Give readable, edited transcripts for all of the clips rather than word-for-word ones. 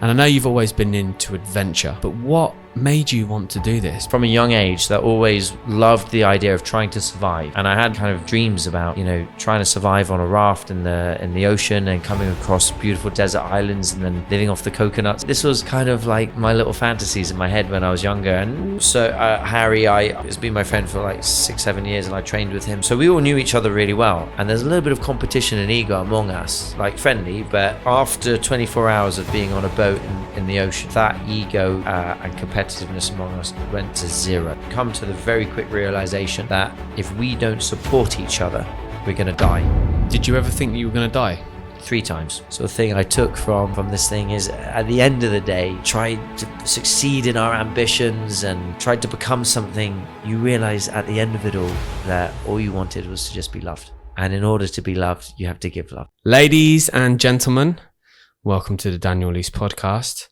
And I know you've always been into adventure, but what made you want to do this? From a young age, that always loved the idea of trying to survive, and I had kind of dreams about, trying to survive on a raft in the ocean and coming across beautiful desert islands and then living off the coconuts. This was kind of like my little fantasies in my head when I was younger. And so Harry has been my friend for like 6-7 years, and I trained with him, so we all knew each other really well, and there's a little bit of competition and ego among us, like friendly, but after 24 hours of being on a boat in the ocean, that ego and competitiveness among us went to zero. Come to the very quick realization that if we don't support each other, we're going to die. Did you ever think that you were going to die? 3 times. So the thing I took from this thing is, at the end of the day, tried to succeed in our ambitions and tried to become something. You realize at the end of it all that all you wanted was to just be loved. And in order to be loved, you have to give love. Ladies and gentlemen, welcome to the Daniel Lease podcast.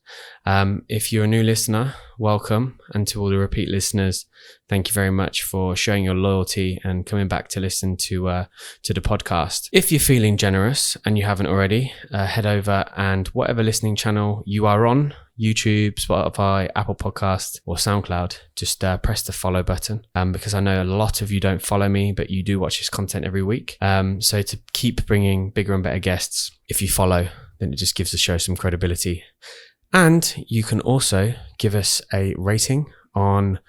If you're a new listener, welcome. And to all the repeat listeners, thank you very much for showing your loyalty and coming back to listen to the podcast. If you're feeling generous and you haven't already, head over and whatever listening channel you are on, YouTube, Spotify, Apple Podcast or SoundCloud, just press the follow button, because I know a lot of you don't follow me, but you do watch this content every week. So to keep bringing bigger and better guests, if you follow, then it just gives the show some credibility. And you can also give us a rating on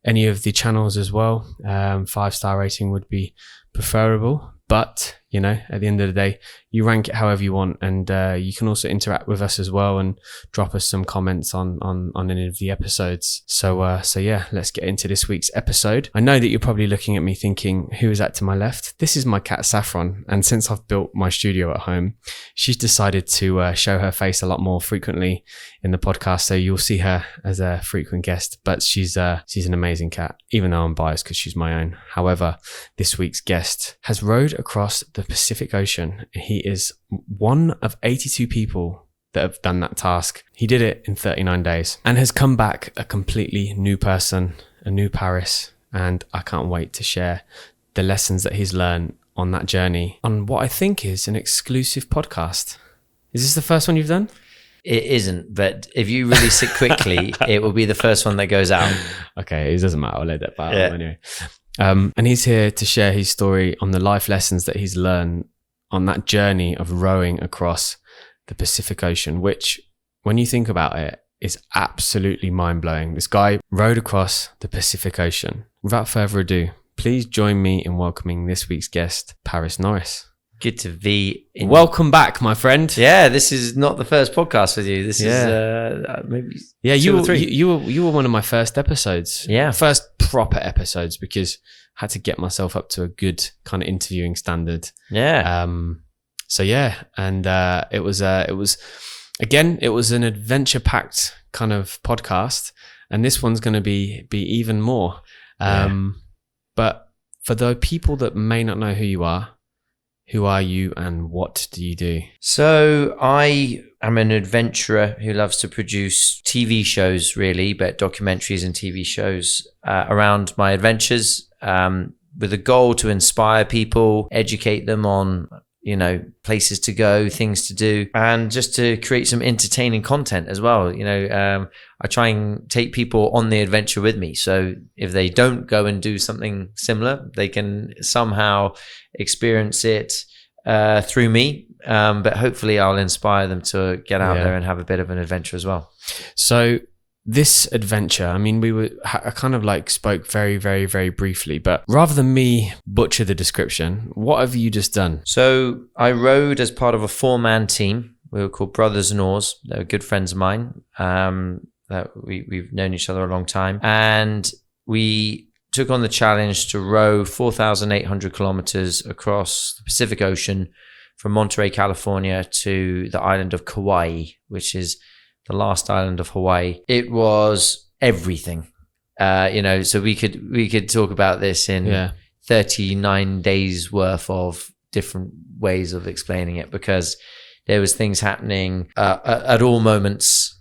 any of the channels as well. 5-star rating would be preferable, but at the end of the day, you rank it however you want, and you can also interact with us as well and drop us some comments on any of the episodes. So yeah, let's get into this week's episode. I know that you're probably looking at me thinking, who is that to my left? This is my cat Saffron, and since I've built my studio at home, she's decided to show her face a lot more frequently in the podcast, so you'll see her as a frequent guest. But she's an amazing cat, even though I'm biased because she's my own. However, this week's guest has rowed across the Pacific Ocean. He is one of 82 people that have done that task. He did it in 39 days and has come back a completely new person, a new Paris, and I can't wait to share the lessons that he's learned on that journey on what I think is an exclusive podcast. Is this the first one you've done? It isn't, but if you release it quickly, it will be the first one that goes out. Okay, it doesn't matter. I'll let that part out anyway. And he's here to share his story on the life lessons that he's learned on that journey of rowing across the Pacific Ocean, which, when you think about it, is absolutely mind-blowing. This guy rowed across the Pacific Ocean. Without further ado, please join me in welcoming this week's guest, Paris Norris. Good to be in. Welcome back, my friend. Yeah, this is not the first podcast with you. This is maybe you were one of my first episodes. Yeah, first proper episodes, because I had to get myself up to a good kind of interviewing standard. Yeah. So yeah, and it was an adventure packed kind of podcast, and this one's going to be even more. But for the people that may not know who you are you and what do you do? So I am an adventurer who loves to produce TV shows, really, but documentaries and TV shows around my adventures, with a goal to inspire people, educate them on, places to go, things to do, and just to create some entertaining content as well. I try and take people on the adventure with me. So if they don't go and do something similar, they can somehow experience it through me. But hopefully I'll inspire them to get out there and have a bit of an adventure as well. So this adventure, I kind of like spoke very, very, very briefly, but rather than me butcher the description, what have you just done? So I rowed as part of a 4-man team. We were called Brothers Norris. They were good friends of mine. That we've known each other a long time. And we took on the challenge to row 4,800 kilometers across the Pacific Ocean from Monterey, California to the island of Kauai, which is the last island of Hawaii. It was everything, so we could talk about this in 39 days worth of different ways of explaining it, because there was things happening at all moments.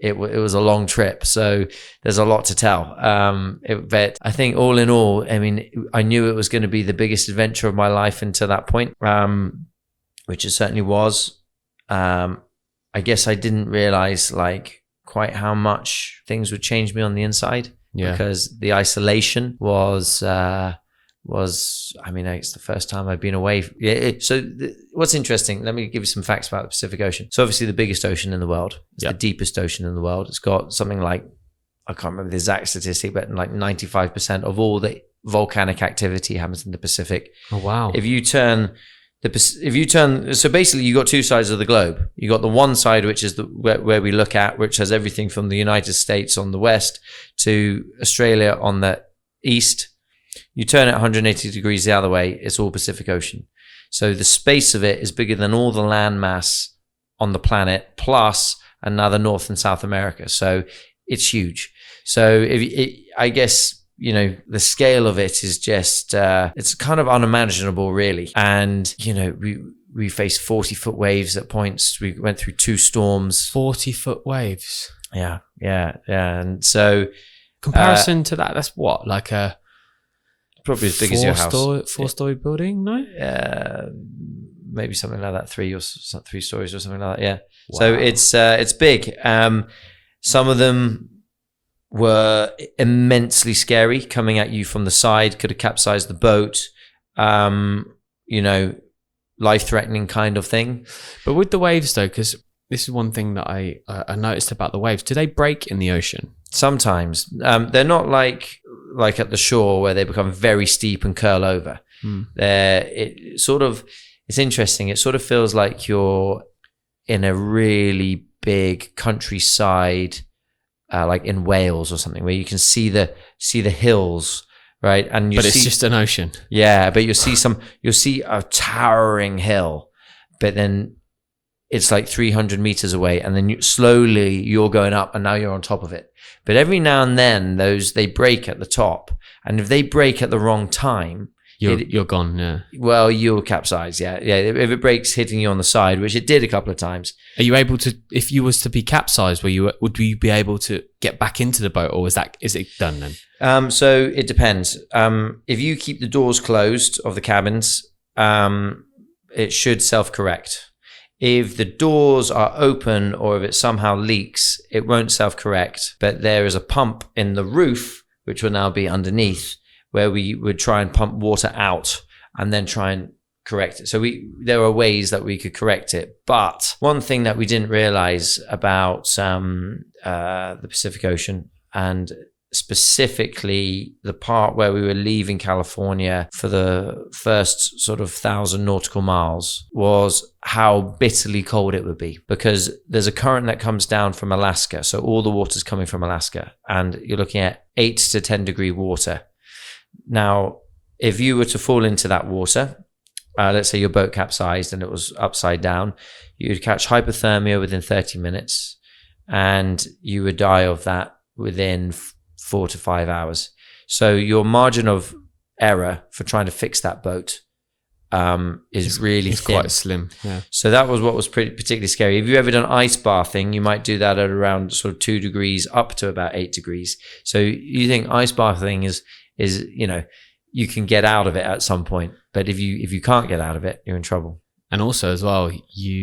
It was a long trip, so there's a lot to tell. But I think all in all, I knew it was going to be the biggest adventure of my life until that point, which it certainly was. I guess I didn't realize like quite how much things would change me on the inside. Yeah. Because the isolation was I mean, it's the first time I've been away. What's interesting, let me give you some facts about the Pacific Ocean. It's obviously the biggest ocean in the world. It's the deepest ocean in the world. It's got something like, I can't remember the exact statistic, but like 95% of all the volcanic activity happens in the Pacific. Oh, wow. So basically you got two sides of the globe. You got the one side, which is where we look at, which has everything from the United States on the west to Australia on the east. You turn it 180 degrees the other way, it's all Pacific Ocean. So the space of it is bigger than all the land mass on the planet, plus another North and South America. So it's huge. So I guess, you know, the scale of it is just, it's kind of unimaginable, really. And, you know, we faced 40-foot waves at points. We went through 2 storms. 40-foot waves. Yeah. And so... Comparison to that, that's what? Like a... Probably as big as your house. Four-story building, no? Maybe something like that, 3 stories or something like that, yeah. Wow. So it's big. Some of them were immensely scary, coming at you from the side, could have capsized the boat, you know, life-threatening kind of thing. But with the waves, though, because this is one thing that I noticed about the waves, do they break in the ocean? Sometimes. They're not like at the shore where they become very steep and curl over. It's interesting. It sort of feels like you're in a really big countryside, like in Wales or something, where you can see the hills, right? And it's just an ocean. Yeah, but you'll see a towering hill, but then it's like 300 meters away, and then you're going up, and now you're on top of it. But every now and then, they break at the top, and if they break at the wrong time, you're gone. Yeah. Well, you'll capsize. Yeah. If it breaks hitting you on the side, which it did a couple of times. Are you able to? If you was to be capsized, would you be able to get back into the boat, or is it done then? So it depends. If you keep the doors closed of the cabins, it should self-correct. If the doors are open or if it somehow leaks, it won't self-correct. But there is a pump in the roof, which will now be underneath, where we would try and pump water out and then try and correct it. So there are ways that we could correct it. But one thing that we didn't realize about the Pacific Ocean, and specifically the part where we were leaving California for the first sort of 1,000 nautical miles, was how bitterly cold it would be, because there's a current that comes down from Alaska. So all the water's coming from Alaska, and you're looking at 8 to 10 degree water. Now, if you were to fall into that water, let's say your boat capsized and it was upside down, you'd catch hypothermia within 30 minutes, and you would die of that within 4 to 5 hours. So your margin of error for trying to fix that boat is really thin. Quite slim. Yeah. So that was what was particularly scary. If you ever done ice bathing, you might do that at around sort of 2 degrees up to about 8 degrees. So you think ice bathing is you know, you can get out of it at some point, but if you can't get out of it, you're in trouble. And also as well,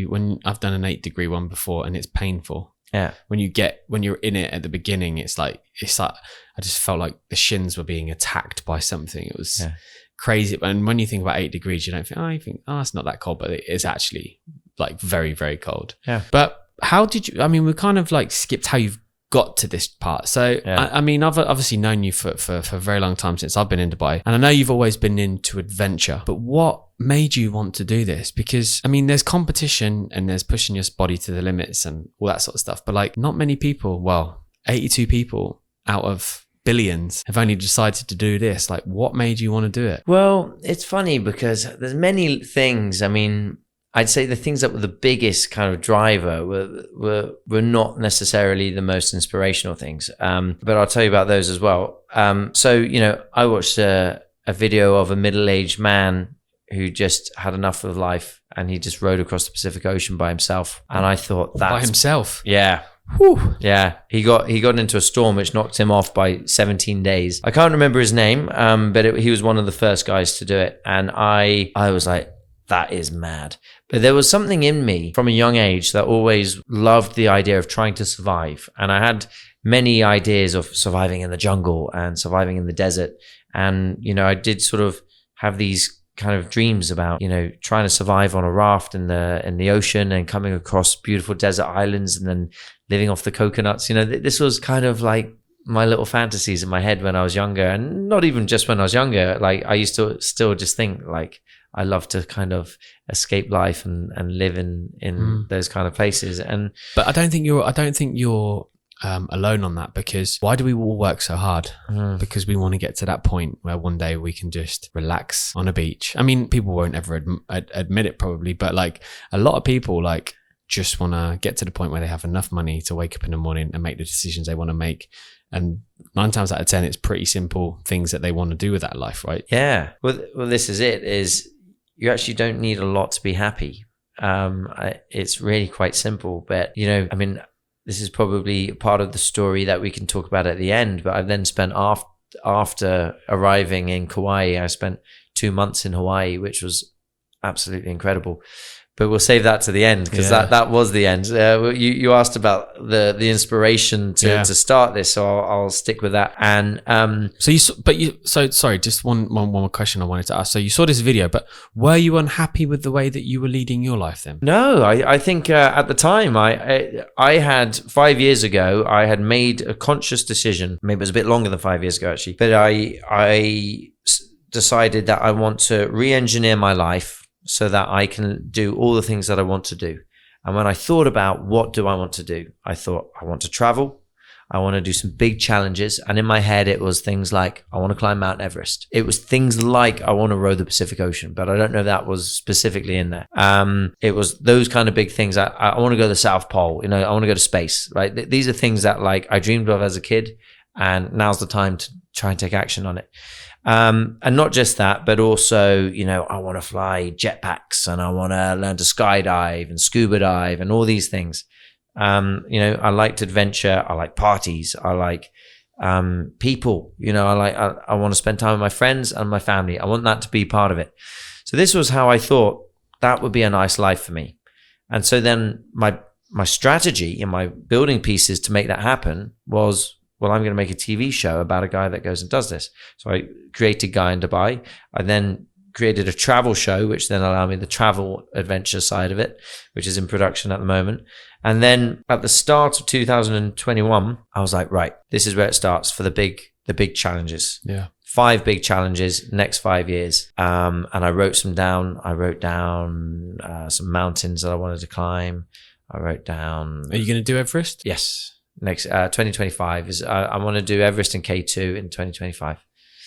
when I've done an 8 degree one before, and it's painful. Yeah. When you're in it at the beginning, it's like I just felt like the shins were being attacked by something. It was crazy. And when you think about 8 degrees, you don't think, it's not that cold, but it is actually like very, very cold. Yeah. But how did you, I mean, we kind of like skipped how you've got to this part. So, I mean, I've obviously known you for a very long time, since I've been in Dubai. And I know you've always been into adventure, but what made you want to do this? Because, I mean, there's competition and there's pushing your body to the limits and all that sort of stuff. But like, not many people, 82 people out of billions have only decided to do this. Like, what made you want to do it? Well, it's funny because there's many things. I mean, I'd say the things that were the biggest kind of driver were not necessarily the most inspirational things. But I'll tell you about those as well. So, you know, I watched a video of a middle-aged man who just had enough of life, and he just rode across the Pacific Ocean by himself. And I thought, by himself? Yeah. Whew. Yeah, he got into a storm which knocked him off by 17 days. I can't remember his name, but he was one of the first guys to do it. And I was like, that is mad. But there was something in me from a young age that always loved the idea of trying to survive. And I had many ideas of surviving in the jungle and surviving in the desert. And, I did sort of have these kind of dreams about, trying to survive on a raft in the ocean and coming across beautiful desert islands and then living off the coconuts. This was kind of like my little fantasies in my head when I was younger, and not even just when I was younger. Like, I used to still just think like I love to kind of escape life and live in those kind of places. But I don't think you're alone on that, because why do we all work so hard? Because we want to get to that point where one day we can just relax on a beach. I mean, people won't ever admit it probably, but like a lot of people like just want to get to the point where they have enough money to wake up in the morning and make the decisions they want to make. And 9 times out of 10, it's pretty simple things that they want to do with that life, right? Yeah. Well, this is it, is you actually don't need a lot to be happy. It's really quite simple, but this is probably part of the story that we can talk about at the end, but I've then spent after arriving in Kauai, I spent 2 months in Hawaii, which was absolutely incredible. But we'll save that to the end, because that was the end. You asked about the inspiration to start this, so I'll stick with that. And sorry, just one more question I wanted to ask. So you saw this video, but were you unhappy with the way that you were leading your life then? No, I think at the time I had 5 years ago, I had made a conscious decision. Maybe it was a bit longer than 5 years ago actually, but I decided that I want to re-engineer my life so that I can do all the things that I want to do. And when I thought about what do I want to do, I thought I want to travel. I want to do some big challenges. And in my head, it was things like, I want to climb Mount Everest. It was things like, I want to row the Pacific Ocean, but I don't know if that was specifically in there. It was those kind of big things. I want to go to the South Pole. I want to go to space, right? These are things that like I dreamed of as a kid, and now's the time to try and take action on it. And not just that, but also, I want to fly jetpacks, and I want to learn to skydive and scuba dive and all these things. I liked adventure. I like parties. I like people. I want to spend time with my friends and my family. I want that to be part of it. So this was how I thought that would be a nice life for me. And so then my strategy in my building pieces to make that happen was, well, I'm going to make a TV show about a guy that goes and does this. So I created Guy in Dubai. I then created a travel show, which then allowed me the travel adventure side of it, which is in production at the moment. And then at the start of 2021, I was like, right, this is where it starts for the big challenges. Yeah. 5 big challenges, next 5 years. And I wrote some down. I wrote down some mountains that I wanted to climb. I wrote down. Are you going to do Everest? Yes. Next 2025 is I want to do Everest and K2 in 2025.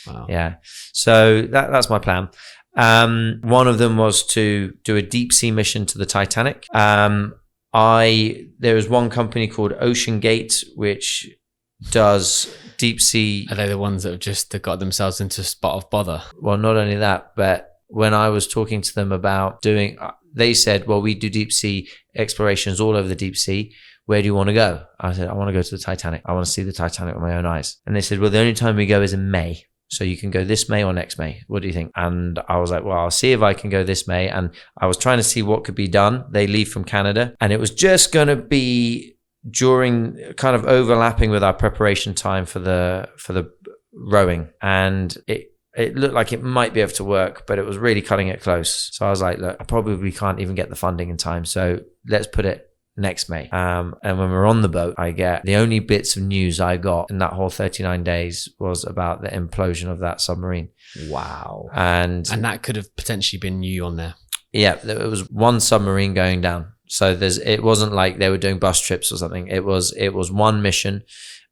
Wow. Yeah. So that's my plan. One of them was to do a deep sea mission to the Titanic. There was one company called Ocean Gate, which does deep sea. Are they the ones that have just got themselves into a spot of bother? Well, not only that, but when I was talking to them about doing, they said, well, we do deep sea explorations all over the deep sea. Where do you want to go? I said, I want to go to the Titanic. I want to see the Titanic with my own eyes. And they said, well, the only time we go is in May. So you can go this May or next May. What do you think? And I was like, well, I'll see if I can go this May. And I was trying to see what could be done. They leave from Canada. And it was just going to be during kind of overlapping with our preparation time for the rowing. And it looked like it might be able to work, but it was really cutting it close. So I was like, look, I probably can't even get the funding in time. So let's put it next May. And when we're on the boat, the only bits of news I got in that whole 39 days was about the implosion of that submarine. Wow. And that could have potentially been you on there. Yeah, there was one submarine going down. So it wasn't like they were doing bus trips or something. It was one mission.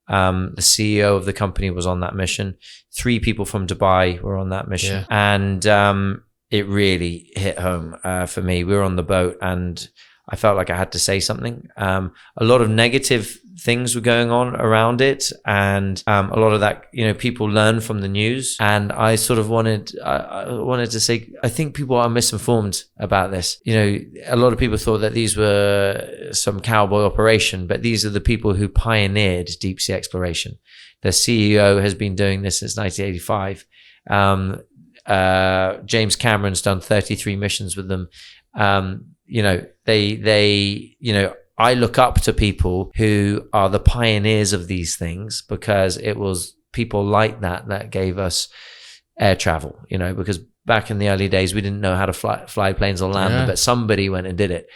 The CEO of the company was on that mission. 3 people from Dubai were on that mission. Yeah. And it really hit home for me. We were on the boat and I felt like I had to say something. A lot of negative things were going on around it, and a lot of that, people learn from the news. And I sort of wanted to say, I think people are misinformed about this. A lot of people thought that these were some cowboy operation, but these are the people who pioneered deep sea exploration. The CEO has been doing this since 1985. James Cameron's done 33 missions with them. I look up to people who are the pioneers of these things, because it was people like that gave us air travel, because back in the early days, we didn't know how to fly planes or land them, but somebody went and did it.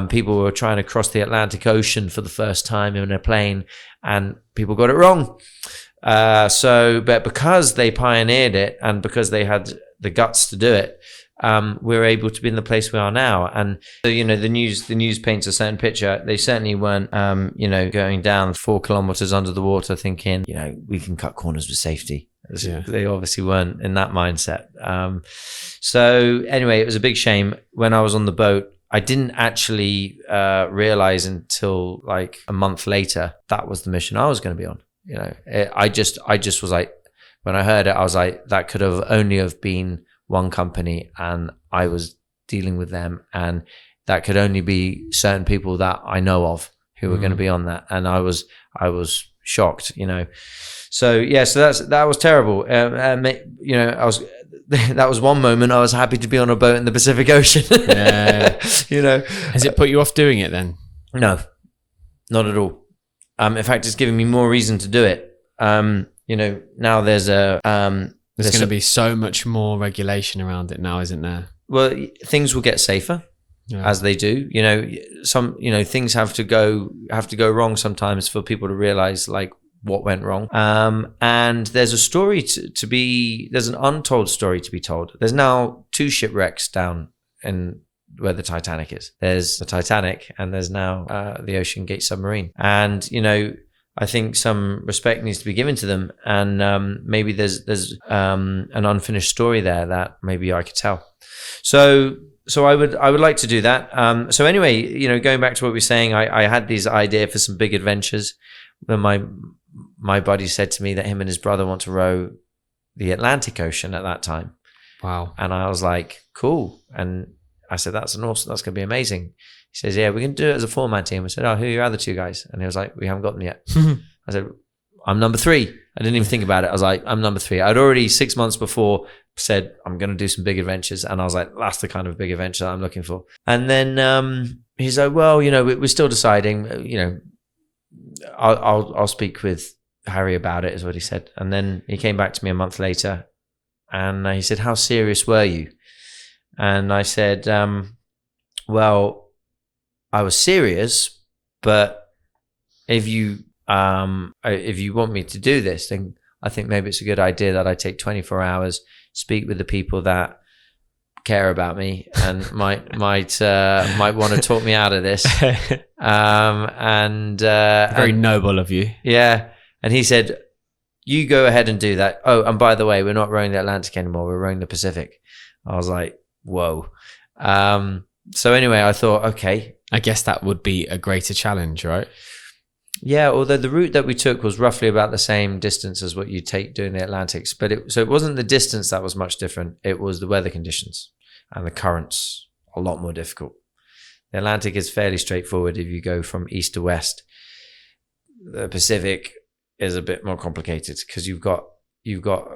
People were trying to cross the Atlantic Ocean for the first time in a plane, and people got it wrong. But because they pioneered it, and because they had the guts to do it, we're able to be in the place we are now. And so, the news paints a certain picture. They certainly weren't, going down 4 kilometers under the water thinking, we can cut corners with safety. They obviously weren't in that mindset. So anyway, it was a big shame. When I was on the boat, I didn't actually realize until like a month later that was the mission I was going to be on. I just was like, when I heard it, I was like, that could have only have been one company, and I was dealing with them, and that could only be certain people that I know of who were going to be on that. And I was shocked, So that was terrible. That was one moment I was happy to be on a boat in the Pacific Ocean. Has it put you off doing it then? No, not at all. In fact, it's given me more reason to do it. Now there's there's going to be so much more regulation around it now, isn't there? Well, things will get safer as they do. Some things have to go wrong sometimes for people to realize like what went wrong. And there's a story there's an untold story to be told. There's now 2 shipwrecks down in where the Titanic is. There's the Titanic, and there's now the Ocean Gate submarine. And I think some respect needs to be given to them, and maybe there's an unfinished story there that maybe I could tell. So I would like to do that. So anyway, going back to what we were saying, I had this idea for some big adventures. When my buddy said to me that him and his brother want to row the Atlantic Ocean at that time. Wow. And I was like, cool. And I said, that's going to be amazing. He says, yeah, we can do it as a 4-man team. I said, oh, who are your other 2 guys? And he was like, we haven't got them yet. I said, I'm number 3. I didn't even think about it. I was like, I'm number 3. I'd already 6 months before said, I'm going to do some big adventures. And I was like, that's the kind of big adventure that I'm looking for. And then he's like, well, we're still deciding, I'll speak with Harry about it, is what he said. And then he came back to me a month later, and he said, how serious were you? And I said, well, I was serious, but if you want me to do this, then I think maybe it's a good idea that I take 24 hours, speak with the people that care about me and might want to talk me out of this. Very noble of you. Yeah. And he said, you go ahead and do that. Oh, and by the way, we're not rowing the Atlantic anymore. We're rowing the Pacific. I was like, whoa. So anyway, I thought, okay. I guess that would be a greater challenge, right? Yeah, although the route that we took was roughly about the same distance as what you take doing the Atlantics. But it wasn't the distance that was much different. It was the weather conditions and the currents, a lot more difficult. The Atlantic is fairly straightforward if you go from east to west. The Pacific is a bit more complicated because you've got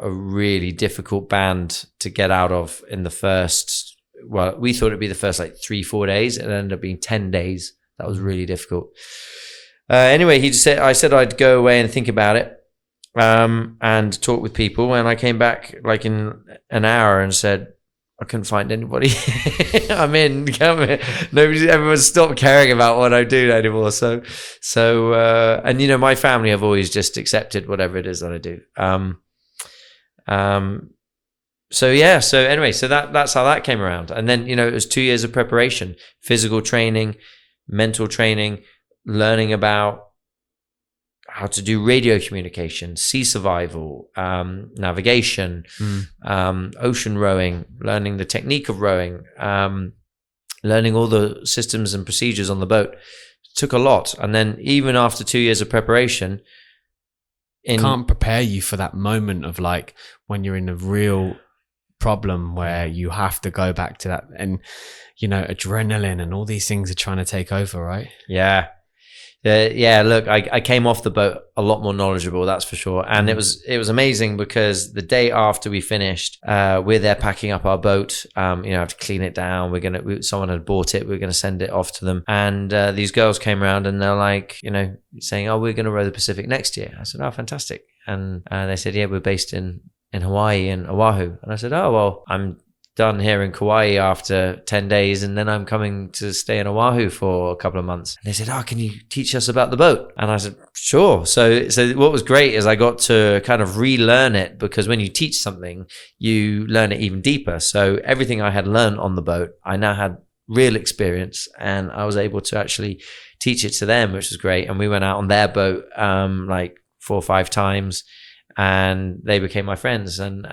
a really difficult band to get out of in the first. Well, we thought it'd be the first like 3-4 days. It ended up being 10 days. That was really difficult. Anyway, I said I'd go away and think about it, and talk with people. And I came back like in an hour and said, I couldn't find anybody. I'm in. Everyone's stopped caring about what I do anymore. So, and my family have always just accepted whatever it is that I do. So anyway, that's how that came around. And then, it was 2 years of preparation, physical training, mental training, learning about how to do radio communication, sea survival, navigation, ocean rowing, learning the technique of rowing, learning all the systems and procedures on the boat. It took a lot. And then even after 2 years of preparation, can't prepare you for that moment of like when you're in a real problem where you have to go back to that, and adrenaline and all these things are trying to take over, right? Yeah. Yeah, look, I came off the boat a lot more knowledgeable, that's for sure. And it was amazing because the day after we finished, we're there packing up our boat. Have to clean it down. Someone had bought it. We're gonna send it off to them. And these girls came around and they're like, saying, "Oh, we're gonna row the Pacific next year." I said, "Oh, fantastic." And they said, "Yeah, we're based in Hawaii, in Oahu." And I said, "Oh, well, I'm done here in Kauai after 10 days and then I'm coming to stay in Oahu for a couple of months." And they said, "Oh, can you teach us about the boat?" And I said, "Sure." So what was great is I got to kind of relearn it, because when you teach something, you learn it even deeper. So everything I had learned on the boat, I now had real experience, and I was able to actually teach it to them, which was great. And we went out on their boat like 4 or 5 times. And they became my friends, and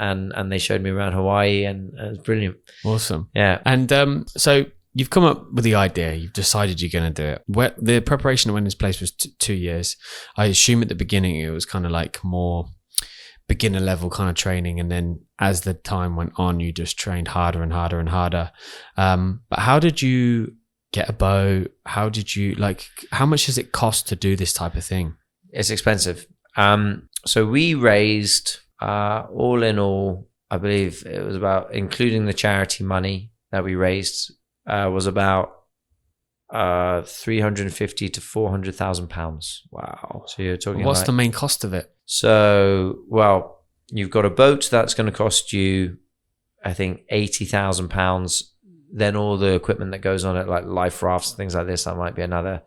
they showed me around Hawaii, and it was brilliant. Awesome. Yeah. And so you've come up with the idea, you've decided you're going to do it. The preparation that went into place was 2 years. I assume at the beginning it was kind of like more beginner level kind of training, and then as the time went on, you just trained harder and harder and harder. But how did you get a boat? How much does it cost to do this type of thing? It's expensive. So we raised, all in all, I believe it was about, including the charity money that we raised, was about 350 to 400,000 pounds. Wow. So you're talking. What's the main cost of it? So, well, you've got a boat that's going to cost you, I think, 80,000 pounds. Then all the equipment that goes on it, like life rafts, things like this, that might be another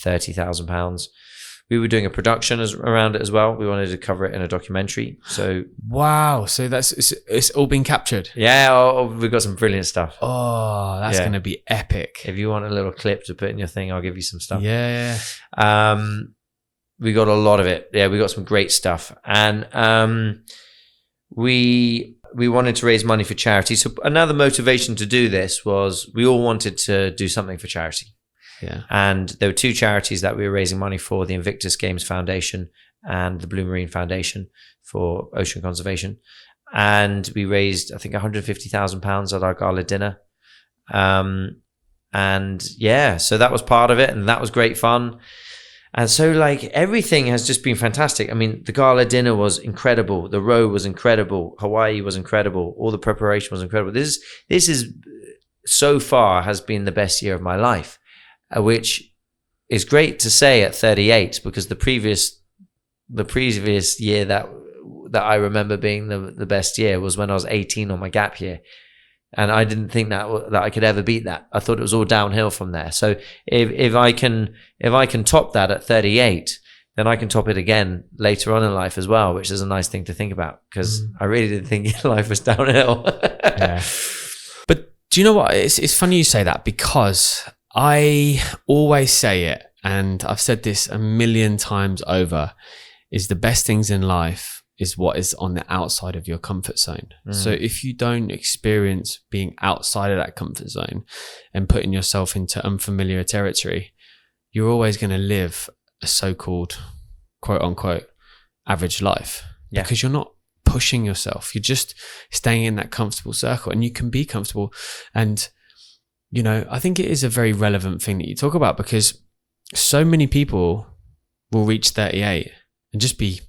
30,000 pounds. We were doing a production around it as well. We wanted to cover it in a documentary. So wow, so it's all been captured. Yeah, we've got some brilliant stuff. Oh, that's going to be epic. If you want a little clip to put in your thing, I'll give you some stuff. Yeah. We got a lot of it. Yeah, we got some great stuff, and we wanted to raise money for charity. So another motivation to do this was we all wanted to do something for charity. Yeah. And there were 2 charities that we were raising money for: the Invictus Games Foundation and the Blue Marine Foundation for ocean conservation. And we raised, I think, £150,000 at our gala dinner. And yeah, so that was part of it, and that was great fun. And so like everything has just been fantastic. I mean, the gala dinner was incredible. The row was incredible. Hawaii was incredible. All the preparation was incredible. This is so far has been the best year of my life. Which is great to say at 38, because the previous year that I remember being the best year was when I was 18 on my gap year, and I didn't think that I could ever beat that. I thought it was all downhill from there. So if I can top that at 38, then I can top it again later on in life as well, which is a nice thing to think about, because I really didn't think life was downhill. Yeah. But do you know what? It's funny you say that, because I always say it, and I've said this a million times over, is the best things in life is what is on the outside of your comfort zone. So if you don't experience being outside of that comfort zone and putting yourself into unfamiliar territory, you're always going to live a so-called quote unquote average life, because you're not pushing yourself. You're just staying in that comfortable circle, and you can be comfortable. And I think it is a very relevant thing that you talk about, because so many people will reach 38 and just be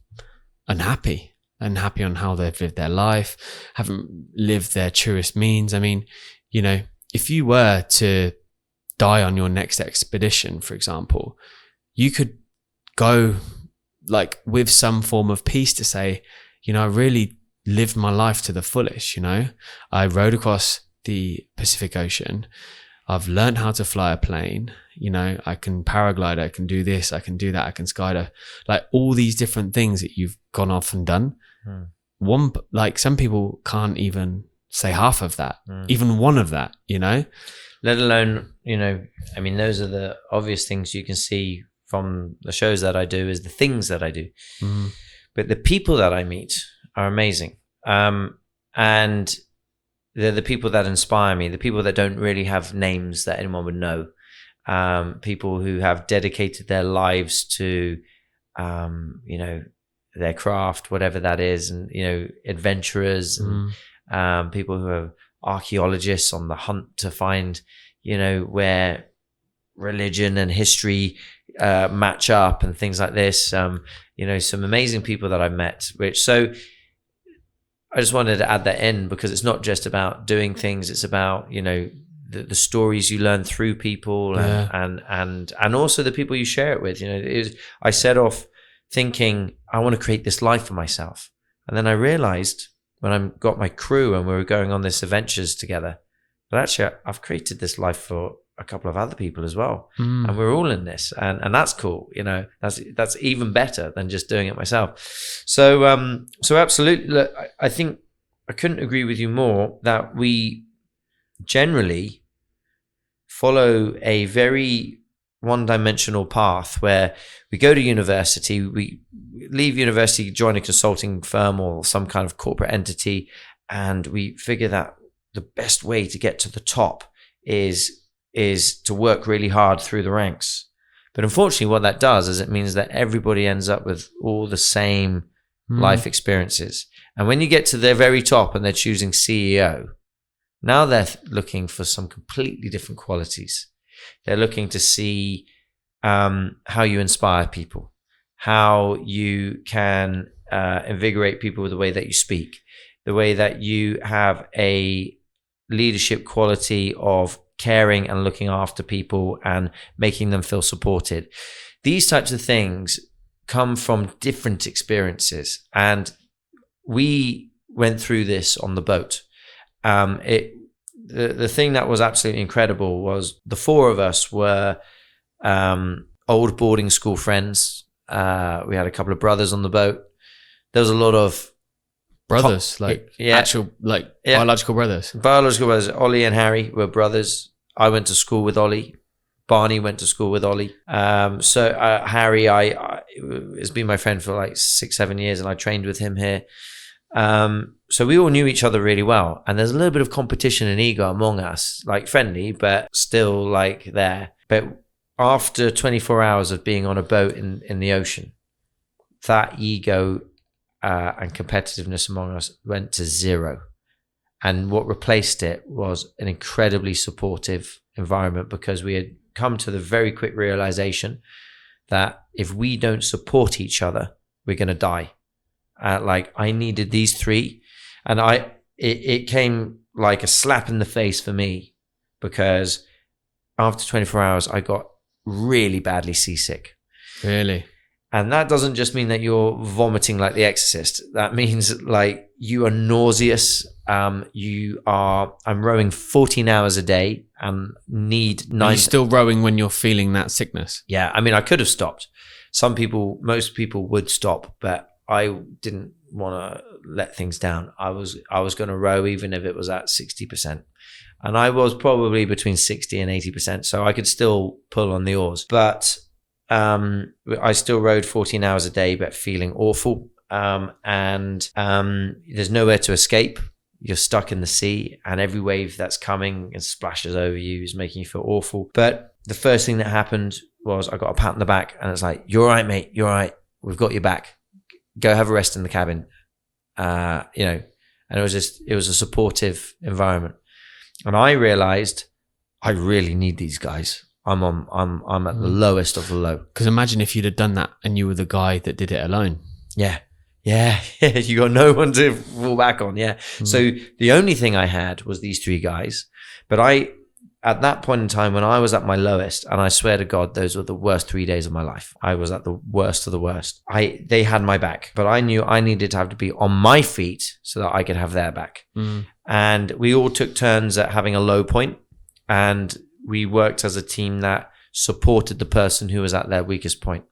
unhappy on how they've lived their life, haven't lived their truest means. I mean, if you were to die on your next expedition, for example, you could go like with some form of peace to say, I really lived my life to the fullest. I rode across the Pacific Ocean. I've learned how to fly a plane. I can paraglide, I can do this, I can do that, I can skydive. Like all these different things that you've gone off and done. Like some people can't even say half of that, even one of that, Let alone, I mean, those are the obvious things you can see from the shows that I do, is the things that I do. But the people that I meet are amazing. And they're the people that inspire me, the people that don't really have names that anyone would know. People who have dedicated their lives to, their craft, whatever that is, and, adventurers, and people who are archaeologists on the hunt to find, where religion and history match up and things like this. Some amazing people that I met, so I just wanted to add that in, because it's not just about doing things. It's about, the stories you learn through people, and also the people you share it with. I set off thinking, I want to create this life for myself. And then I realized when I got my crew and we were going on this adventures together, that actually I've created this life for a couple of other people as well. And we're all in this, and that's cool. That's even better than just doing it myself. So absolutely. Look, I think I couldn't agree with you more that we generally follow a very one-dimensional path where we go to university, we leave university, join a consulting firm or some kind of corporate entity, and we figure that the best way to get to the top is to work really hard through the ranks. But unfortunately, what that does is it means that everybody ends up with all the same life experiences. And when you get to the very top and they're choosing CEO, now they're looking for some completely different qualities. They're looking to see how you inspire people, how you can invigorate people with the way that you speak, the way that you have a leadership quality of caring and looking after people and making them feel supported. These types of things come from different experiences, and we went through this on the boat. The thing that was absolutely incredible was the four of us were old boarding school friends. We had a couple of brothers on the boat. There was a lot of brothers, actual biological brothers. Biological brothers. Ollie and Harry were brothers. I went to school with Ollie. Barney went to school with Ollie. Harry, has been my friend for like 6-7 years, and I trained with him here. So we all knew each other really well, and there's a little bit of competition and ego among us, like friendly, but still like there. But after 24 hours of being on a boat in the ocean, that ego and competitiveness among us went to zero. And what replaced it was an incredibly supportive environment, because we had come to the very quick realization that if we don't support each other, we're going to die. I needed these three, and it came like a slap in the face for me, because after 24 hours, I got really badly seasick. Really? And that doesn't just mean that you're vomiting like The Exorcist. That means like you are nauseous. I'm rowing 14 hours a day and need 9. Are you still rowing when you're feeling that sickness? Yeah. I mean, I could have stopped. Most people would stop, but I didn't want to let things down. I was going to row even if it was at 60%. And I was probably between 60 and 80%. So I could still pull on the oars, but I still rowed 14 hours a day, but feeling awful. And there's nowhere to escape. You're stuck in the sea, and every wave that's coming and splashes over you is making you feel awful. But the first thing that happened was I got a pat on the back, and it's like, "You're all right, mate. You're all right. We've got your back. Go have a rest in the cabin." And it was a supportive environment. And I realized I really need these guys. I'm at the lowest of the low. Because imagine if you'd have done that and you were the guy that did it alone. Yeah. You got no one to fall back on. Yeah. So the only thing I had was these three guys. But at that point in time when I was at my lowest, and I swear to God, those were the worst 3 days of my life. I was at the worst of the worst. They had my back, but I knew I needed to have to be on my feet so that I could have their back. And we all took turns at having a low point, and we worked as a team that supported the person who was at their weakest point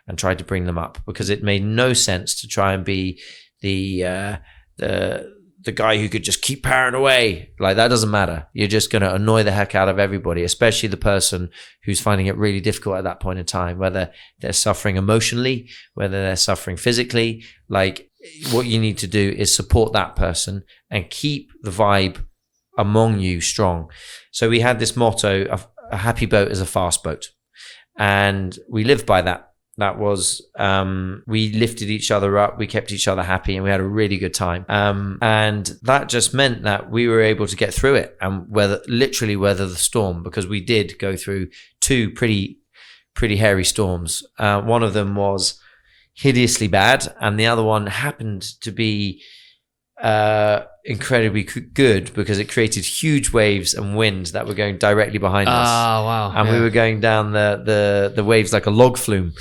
and tried to bring them up, because it made no sense to try and be the guy who could just keep powering away. Like, that doesn't matter. You're just going to annoy the heck out of everybody, especially the person who's finding it really difficult at that point in time, whether they're suffering emotionally, whether they're suffering physically. Like, what you need to do is support that person and keep the vibe among you strong. So we had this motto of a happy boat is a fast boat, and we lived by that. That was, we lifted each other up, we kept each other happy, and we had a really good time. And that just meant that we were able to get through it and weather the storm, because we did go through two pretty pretty hairy storms. One of them was hideously bad, and the other one happened to be incredibly good because it created huge waves and wind that were going directly behind us. Oh, wow. And we were going down the waves like a log flume.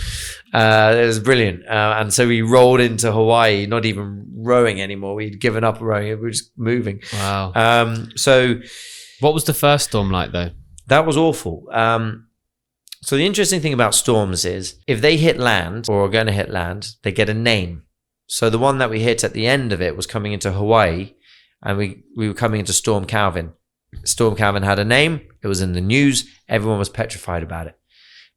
It was brilliant. And so we rolled into Hawaii, not even rowing anymore. We'd given up rowing. We were just moving. Wow. So What was the first storm like, though? that was awful. So the interesting thing about storms is if they hit land or are going to hit land, they get a name. So the one that we hit at the end of it was coming into Hawaii, and we were coming into Storm Calvin. Storm Calvin had a name. It was in the news. Everyone was petrified about it.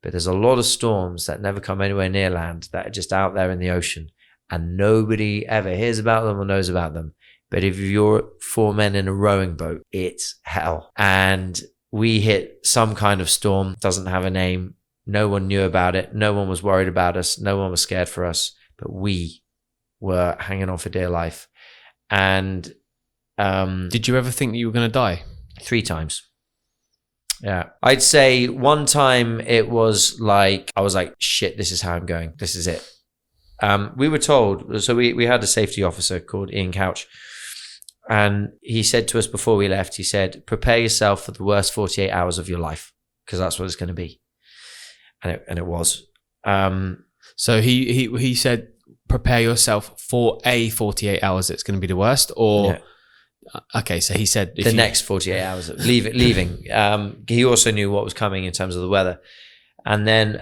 But there's a lot of storms that never come anywhere near land that are just out there in the ocean, and nobody ever hears about them or knows about them. But if you're 4 men in a rowing boat, it's hell. And we hit some kind of storm, doesn't have a name. No one knew about it. No one was worried about us. No one was scared for us. But we were hanging on for dear life. And did you ever think that you were going to die? 3 times. Yeah. I'd say one time it was like, I was like, shit, this is how I'm going. This is it. We were told, so we had a safety officer called Ian Couch. And he said to us before we left, he said, prepare yourself for the worst 48 hours of your life, because that's what it's going to be. And it was. So he said, prepare yourself for a 48 hours. It's going to be the worst, or... Yeah. Okay, so he said the next 48 hours of leaving. He also knew what was coming in terms of the weather. And then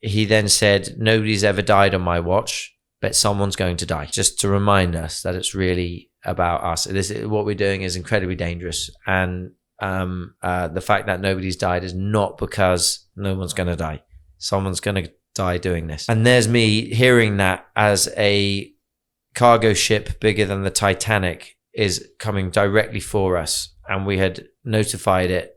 he then said, nobody's ever died on my watch, but someone's going to die. Just to remind us that it's really about us. What we're doing is incredibly dangerous. And the fact that nobody's died is not because no one's going to die. Someone's going to die doing this. And there's me hearing that as a cargo ship bigger than the Titanic is coming directly for us, and we had notified it.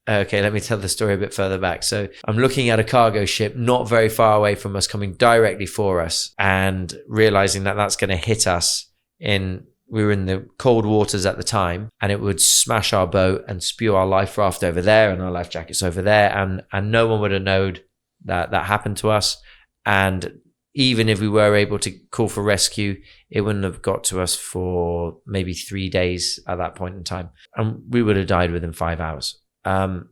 Okay, let me tell the story a bit further back. So I'm looking at a cargo ship not very far away from us coming directly for us, and realizing that that's going to hit us we were in the cold waters at the time, and it would smash our boat and spew our life raft over there and our life jackets over there, and no one would have known that happened to us. And even if we were able to call for rescue, it wouldn't have got to us for maybe 3 days at that point in time. And we would have died within 5 hours. And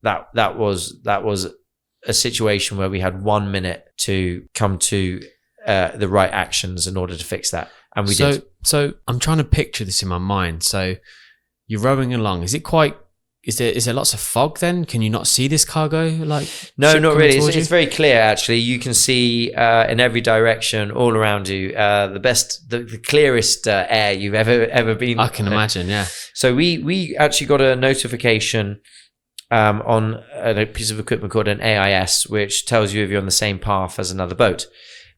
that was a situation where we had 1 minute to come to the right actions in order to fix that. And we did. So I'm trying to picture this in my mind. So you're rowing along. Is there lots of fog then? Can you not see this cargo? No, not really. It's very clear, actually. You can see in every direction, all around you, the clearest air you've ever been. I can imagine, yeah. So we actually got a notification on a piece of equipment called an AIS, which tells you if you're on the same path as another boat.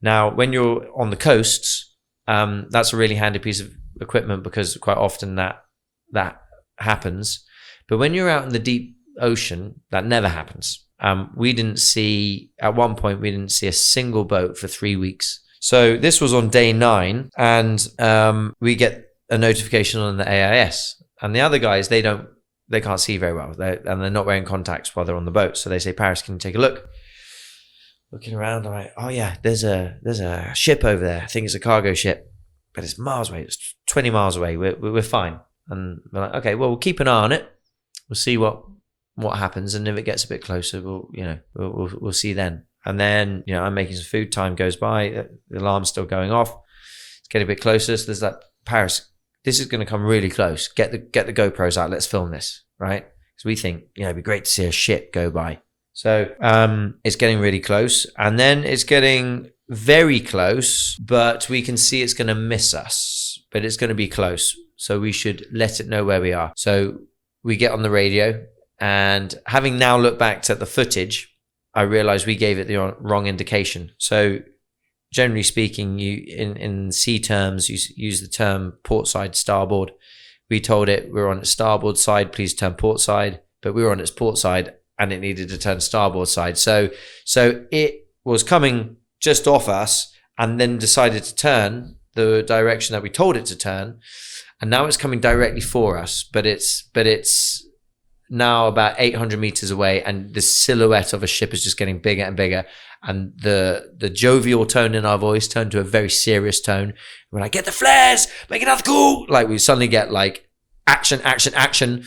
Now, when you're on the coasts, that's a really handy piece of equipment, because quite often that happens. But when you're out in the deep ocean, that never happens. At one point, we didn't see a single boat for 3 weeks. So this was on day 9, and we get a notification on the AIS. And the other guys, they can't see very well, and they're not wearing contacts while they're on the boat. So they say, Paris, can you take a look? Looking around, I'm like, oh yeah, there's a ship over there. I think it's a cargo ship, but it's miles away. It's 20 miles away. We're fine. And we're like, okay, well, we'll keep an eye on it. We'll see what happens, and if it gets a bit closer, we'll see then. And then I'm making some food. Time goes by. The alarm's still going off. It's getting a bit closer. So there's that, Paris, this is going to come really close. Get the GoPros out. Let's film this, right? Because we think it'd be great to see a ship go by. So it's getting really close, and then it's getting very close, but we can see it's going to miss us, but it's going to be close. So we should let it know where we are. So we get on the radio, and having now looked back at the footage, I realized we gave it the wrong indication. So generally speaking, you in sea terms, you use the term port side, starboard. We told it we're on its starboard side, please turn port side, but we were on its port side and it needed to turn starboard side. So it was coming just off us and then decided to turn the direction that we told it to turn. And now it's coming directly for us, but it's now about 800 meters away, and the silhouette of a ship is just getting bigger and bigger. And the jovial tone in our voice turned to a very serious tone. We're like, get the flares, make another call. Like we suddenly get like action, action, action.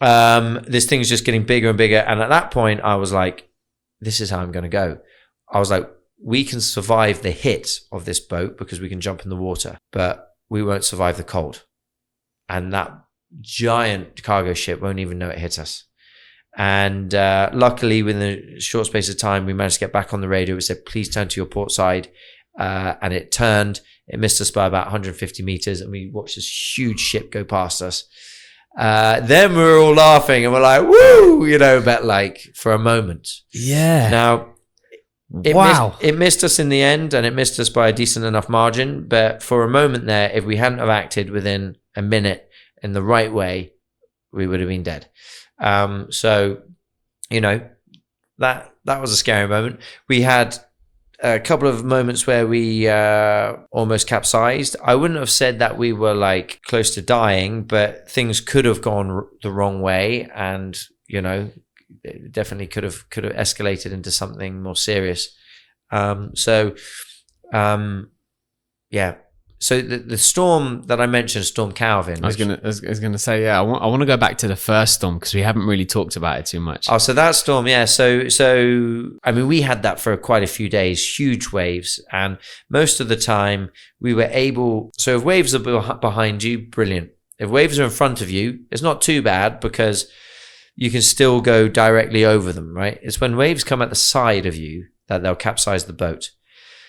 This thing's just getting bigger and bigger. And at that point, I was like, this is how I'm going to go. I was like, we can survive the hit of this boat because we can jump in the water, but we won't survive the cold. And that giant cargo ship won't even know it hit us. And luckily, within a short space of time, we managed to get back on the radio. It said, please turn to your port side. And it turned. It missed us by about 150 meters. And we watched this huge ship go past us. Then we were all laughing and we're like, woo, you know, but like for a moment. Yeah. Now, it missed us in the end, and it missed us by a decent enough margin. But for a moment there, if we hadn't have acted within a minute in the right way, we would have been dead. So, you know, that was a scary moment. We had a couple of moments where we almost capsized. I wouldn't have said that we were like close to dying, but things could have gone the wrong way, and you know, it definitely could have escalated into something more serious. Yeah. So the storm that I mentioned, Storm Calvin. I was gonna say, yeah. I want to go back to the first storm because we haven't really talked about it too much. Oh, so that storm, yeah. So I mean, we had that for quite a few days, huge waves, and most of the time we were able. So if waves are behind you, brilliant. If waves are in front of you, it's not too bad because you can still go directly over them, right? It's when waves come at the side of you that they'll capsize the boat.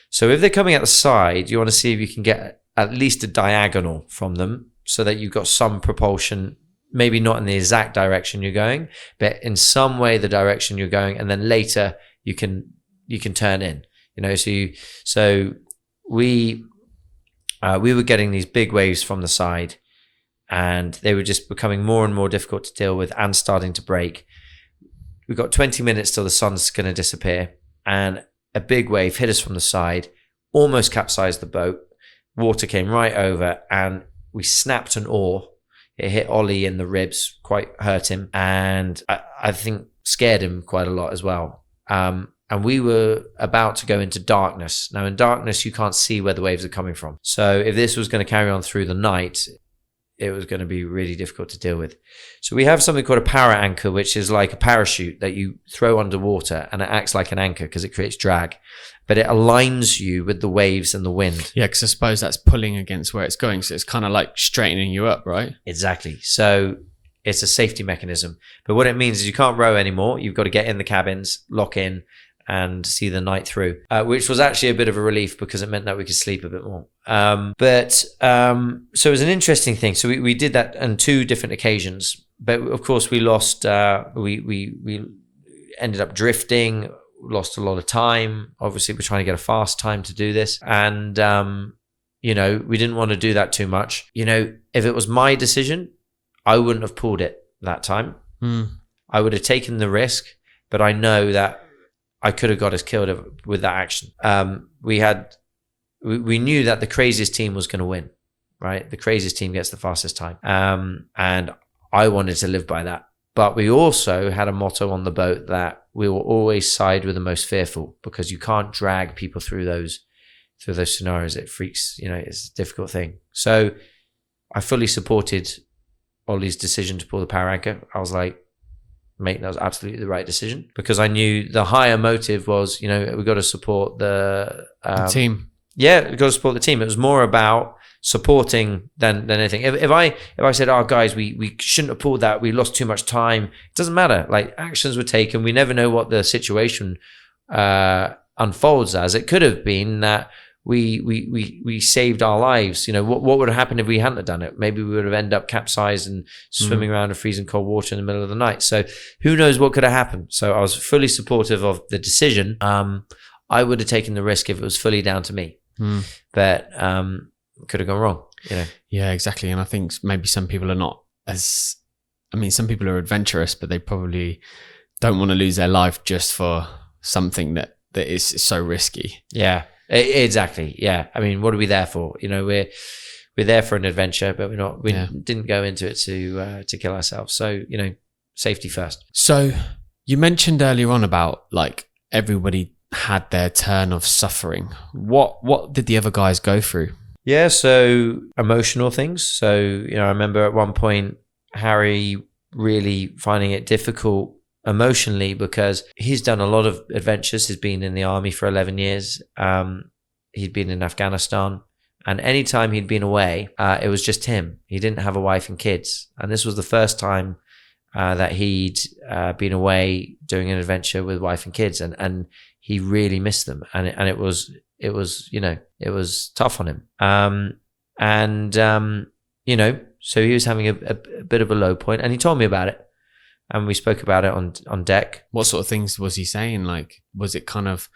So if they're coming at the side, you want to see if you can get at least a diagonal from them so that you've got some propulsion, maybe not in the exact direction you're going, but in some way the direction you're going, and then later you can turn in, you know. So we were getting these big waves from the side, and they were just becoming more and more difficult to deal with and starting to break. We've got 20 minutes till the sun's going to disappear, and a big wave hit us from the side, almost capsized the boat. Water came right over, and we snapped an oar. It hit Ollie in the ribs, quite hurt him, and I think scared him quite a lot as well. And we were about to go into darkness. Now, in darkness, you can't see where the waves are coming from. So if this was going to carry on through the night, it was going to be really difficult to deal with. So we have something called a para anchor, which is like a parachute that you throw underwater, and it acts like an anchor because it creates drag, but it aligns you with the waves and the wind. Yeah, because I suppose that's pulling against where it's going. So it's kind of like straightening you up, right? Exactly. So it's a safety mechanism. But what it means is you can't row anymore. You've got to get in the cabins, lock in, and see the night through, which was actually a bit of a relief because it meant that we could sleep a bit more. So it was an interesting thing. So we did that on 2 different occasions, but of course we lost, we ended up drifting, lost a lot of time. Obviously we're trying to get a fast time to do this. And, you know, we didn't want to do that too much. You know, if it was my decision, I wouldn't have pulled it that time. I would have taken the risk, but I know that I could have got us killed with that action. We knew that the craziest team was going to win, right? The craziest team gets the fastest time. And I wanted to live by that. But we also had a motto on the boat that we will always side with the most fearful, because you can't drag people through those scenarios. It freaks, you know, it's a difficult thing. So I fully supported Ollie's decision to pull the power anchor. I was like, mate, that was absolutely the right decision, because I knew the higher motive was, you know, we've got to support the team. Yeah, we've got to support the team. It was more about supporting than anything. If I said, oh guys, we shouldn't have pulled that, we lost too much time, it doesn't matter. Like, actions were taken. We never know what the situation unfolds as. It could have been that we saved our lives. You know, what would have happened if we hadn't have done it? Maybe we would have ended up capsized and swimming around in freezing cold water in the middle of the night. So who knows what could have happened. So I was fully supportive of the decision. I would have taken the risk if it was fully down to me, but could have gone wrong, you know? Yeah, exactly. And I think maybe some people are not as, I mean, some people are adventurous, but they probably don't want to lose their life just for something that is so risky. Yeah. Exactly. Yeah. I mean, what are we there for? You know, we're there for an adventure, but we didn't go into it to kill ourselves. So, you know, safety first. So you mentioned earlier on about like everybody had their turn of suffering. What did the other guys go through? Yeah, so emotional things. So, I remember at one point Harry really finding it difficult emotionally because he's done a lot of adventures. He's been in the army for 11 years. He'd been in Afghanistan. And anytime he'd been away, it was just him. He didn't have a wife and kids. And this was the first time that he'd been away doing an adventure with wife and kids. And he really missed them. And it was tough on him. So he was having a bit of a low point, and he told me about it, and we spoke about it on deck. What sort of things was he saying? Like, was it kind of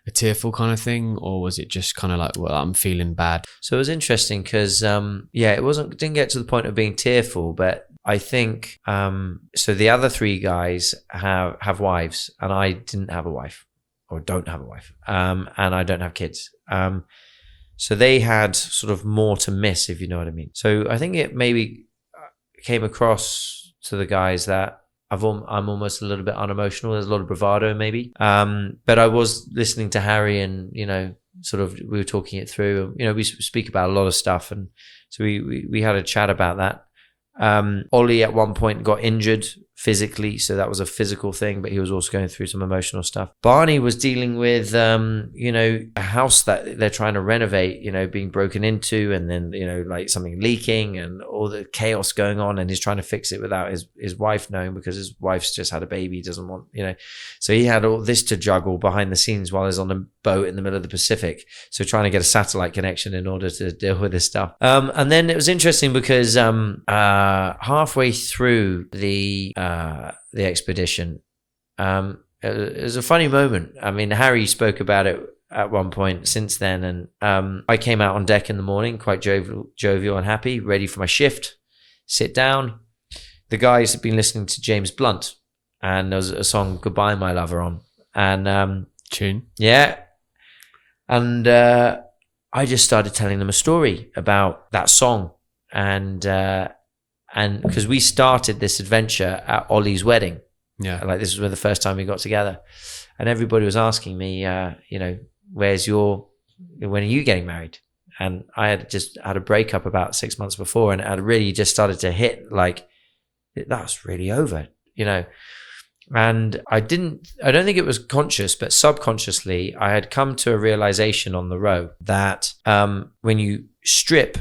a tearful kind of thing, or was it just kind of like, well, I'm feeling bad? So it was interesting because, it didn't get to the point of being tearful, but I think, so the other three guys have wives, and I didn't have a wife, or don't have a wife, and I don't have kids. So they had sort of more to miss, if you know what I mean. So I think it maybe came across to the guys that I'm almost a little bit unemotional. There's a lot of bravado maybe. But I was listening to Harry and, sort of we were talking it through. We speak about a lot of stuff. And so we had a chat about that. Ollie at one point got injured physically, so that was a physical thing, but he was also going through some emotional stuff. Barney was dealing with a house that they're trying to renovate, being broken into, and then like something leaking and all the chaos going on, and he's trying to fix it without his wife knowing, because his wife's just had a baby. He doesn't want, so he had all this to juggle behind the scenes while he's on a boat in the middle of the Pacific, so trying to get a satellite connection in order to deal with this stuff. And then it was interesting because halfway through the expedition, it was a funny moment. I mean, Harry spoke about it at one point since then, and I came out on deck in the morning quite jovial and happy, ready for my shift, sit down. The guys had been listening to James Blunt, and there was a song "Goodbye My Lover" on, and tune, yeah, and I just started telling them a story about that song, and because we started this adventure at Ollie's wedding. Yeah. Like, this was the first time we got together. And everybody was asking me, when are you getting married? And I had just had a breakup about 6 months before, and I'd really just started to hit, like, that's really over, And I don't think it was conscious, but subconsciously, I had come to a realization on the row that when you strip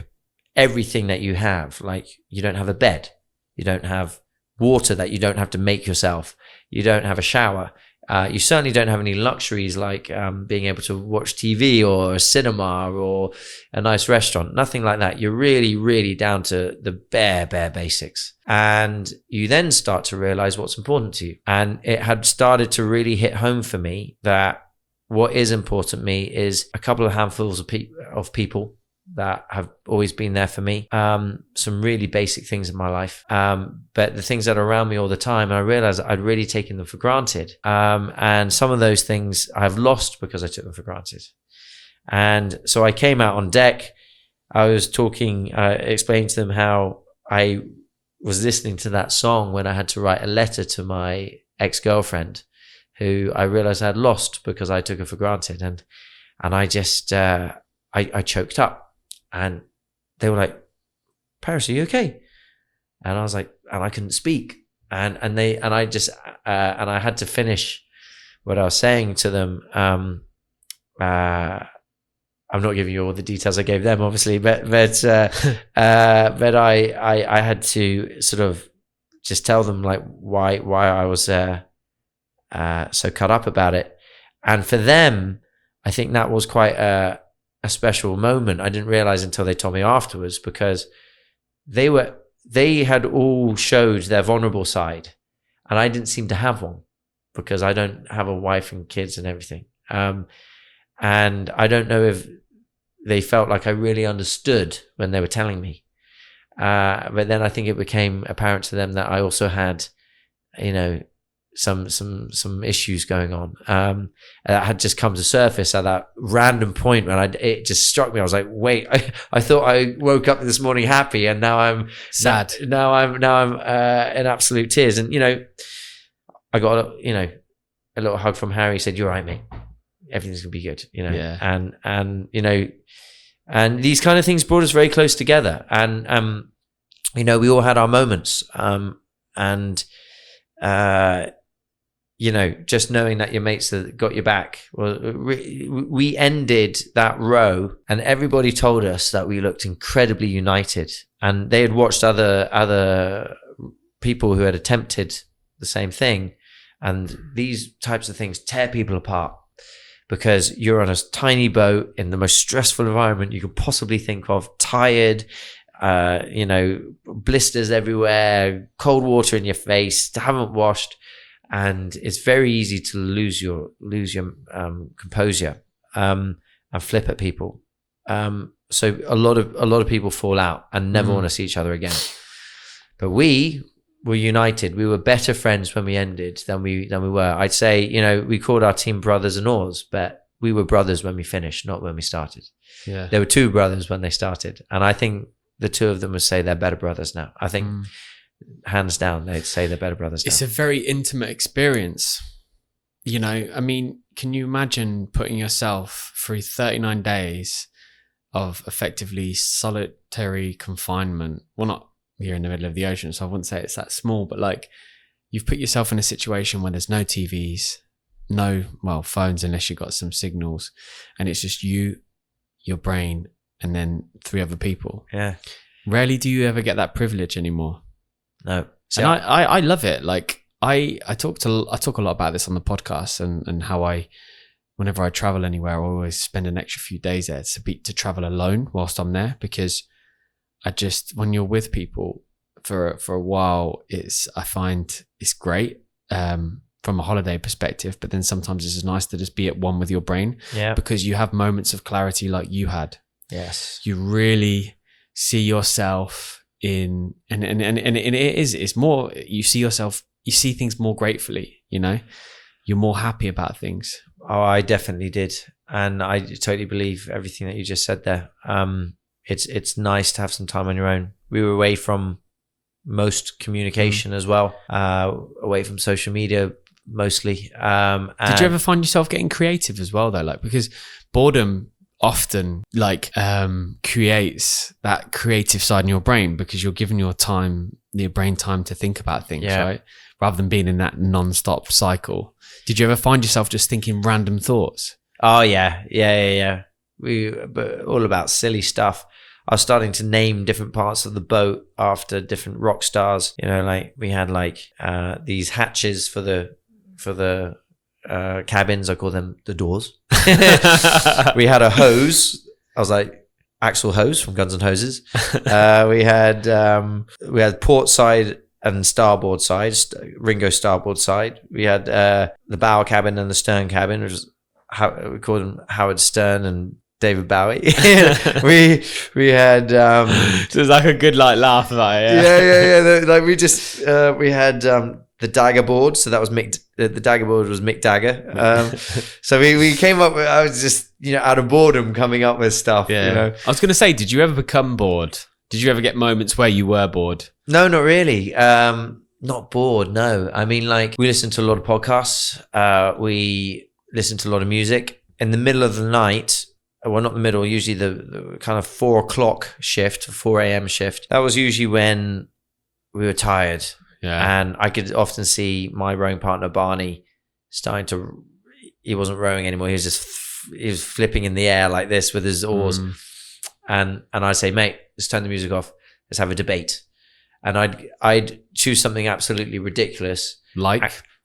everything that you have, like, you don't have a bed, you don't have water that you don't have to make yourself, you don't have a shower, you certainly don't have any luxuries like being able to watch TV or a cinema or a nice restaurant, nothing like that. You're really, really down to the bare basics. And you then start to realize what's important to you. And it had started to really hit home for me that what is important to me is a couple of handfuls of people that have always been there for me. Some really basic things in my life. But the things that are around me all the time, and I realized I'd really taken them for granted. And some of those things I've lost because I took them for granted. And so I came out on deck. I was talking, explaining to them how I was listening to that song when I had to write a letter to my ex-girlfriend, who I realized I had lost because I took her for granted. And I just, I choked up. And they were like, "Paris, are you okay?" And I was like, and I couldn't speak. And I had to finish what I was saying to them. I'm not giving you all the details I gave them, obviously, but I had to sort of just tell them like why I was so cut up about it. And for them, I think that was quite a special moment. I didn't realize until they told me afterwards, because they had all showed their vulnerable side, and I didn't seem to have one because I don't have a wife and kids and everything. And I don't know if they felt like I really understood when they were telling me. But then I think it became apparent to them that I also had, some issues going on. That had just come to surface at that random point when it just struck me. I was like, wait, I thought I woke up this morning happy, and now I'm sad. Now I'm in absolute tears. And I got a little hug from Harry. He said, "You're right, mate. Everything's gonna be good." Yeah. And these kind of things brought us very close together. And we all had our moments. Just knowing that your mates that got your back. Well, we ended that row, and everybody told us that we looked incredibly united. And they had watched other people who had attempted the same thing, and these types of things tear people apart. Because you're on a tiny boat in the most stressful environment you could possibly think of, tired, blisters everywhere, cold water in your face, haven't washed, and it's very easy to lose your composure and flip at people. So a lot of people fall out and never want to see each other again. But we were united. We were better friends when we ended than we were. I'd say, we called our team brothers and oars, but we were brothers when we finished, not when we started. Yeah. There were two brothers when they started. And I think the two of them would say they're better brothers now. I think hands down, they'd say they're better brothers now. It's a very intimate experience. I mean, can you imagine putting yourself through 39 days of effectively solitary confinement? Well, not you're in the middle of the ocean, so I wouldn't say it's that small, but like you've put yourself in a situation where there's no TVs, no phones unless you've got some signals, and it's just you, your brain, and then 3 other people. Yeah. Rarely do you ever get that privilege anymore. No. So and I love it. Like I talk a lot about this on the podcast, and how whenever I travel anywhere, I always spend an extra few days there to travel alone whilst I'm there, because when you're with people for a while, I find it's great from a holiday perspective, but then sometimes it's just nice to just be at one with your brain, because you have moments of clarity like you had. Yes. You really see yourself in, and it's more, you see things more gratefully, you're more happy about things. Oh, I definitely did. And I totally believe everything that you just said there. It's nice to have some time on your own. We were away from most communication as well, away from social media mostly. Did you ever find yourself getting creative as well though? Like, because boredom often creates that creative side in your brain, because you're giving your brain time to think about things, right? Rather than being in that non-stop cycle. Did you ever find yourself just thinking random thoughts? Oh yeah. But all about silly stuff. I was starting to name different parts of the boat after different rock stars. Like we had these hatches for the cabins. I call them the doors. We had a hose. I was like Axl Hose from Guns N' Hoses. We had port side and starboard side. Ringo starboard side. We had the bow cabin and the stern cabin, which was we called them Howard Stern and David Bowie. we had so it's like a good laugh about it. Yeah. We had the Dagger board, so that was the Dagger board was Mick Dagger. So we came up with, I was just out of boredom coming up with stuff. I was going to say, did you ever become bored? Did you ever get moments where you were bored? No, not really. Not bored, no. I mean, we listen to a lot of podcasts. We listen to a lot of music. In the middle of the night, well, not the middle, usually the kind of 4 o'clock shift, 4 a.m. shift. That was usually when we were tired. Yeah. And I could often see my rowing partner, Barney, he wasn't rowing anymore. He was flipping in the air like this with his oars. And I'd say, mate, let's turn the music off. Let's have a debate. And I'd choose something absolutely ridiculous.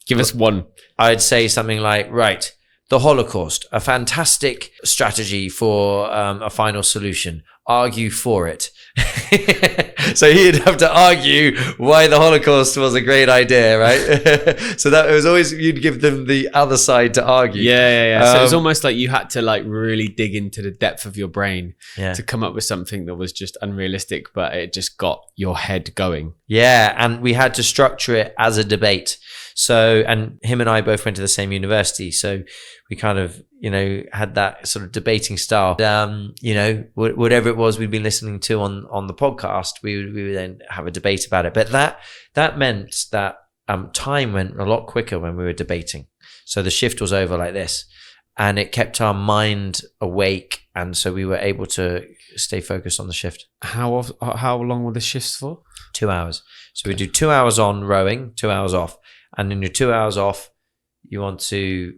Give us one. I'd say something like, right, the Holocaust, a fantastic strategy for a final solution. Argue for it. So he'd have to argue why the Holocaust was a great idea, right? So that it was always, you'd give them the other side to argue. Yeah. So it was almost like you had to really dig into the depth of your brain to come up with something that was just unrealistic, but it just got your head going. Yeah, and we had to structure it as a debate. So, and him and I both went to the same university. So we kind of, had that sort of debating style. Whatever it was we'd been listening to on the podcast, we would then have a debate about it. But that meant that time went a lot quicker when we were debating. So the shift was over like this, and it kept our mind awake. And so we were able to stay focused on the shift. How long were the shifts for? 2 hours. So we do 2 hours on rowing, 2 hours off. And in your 2 hours off, you want to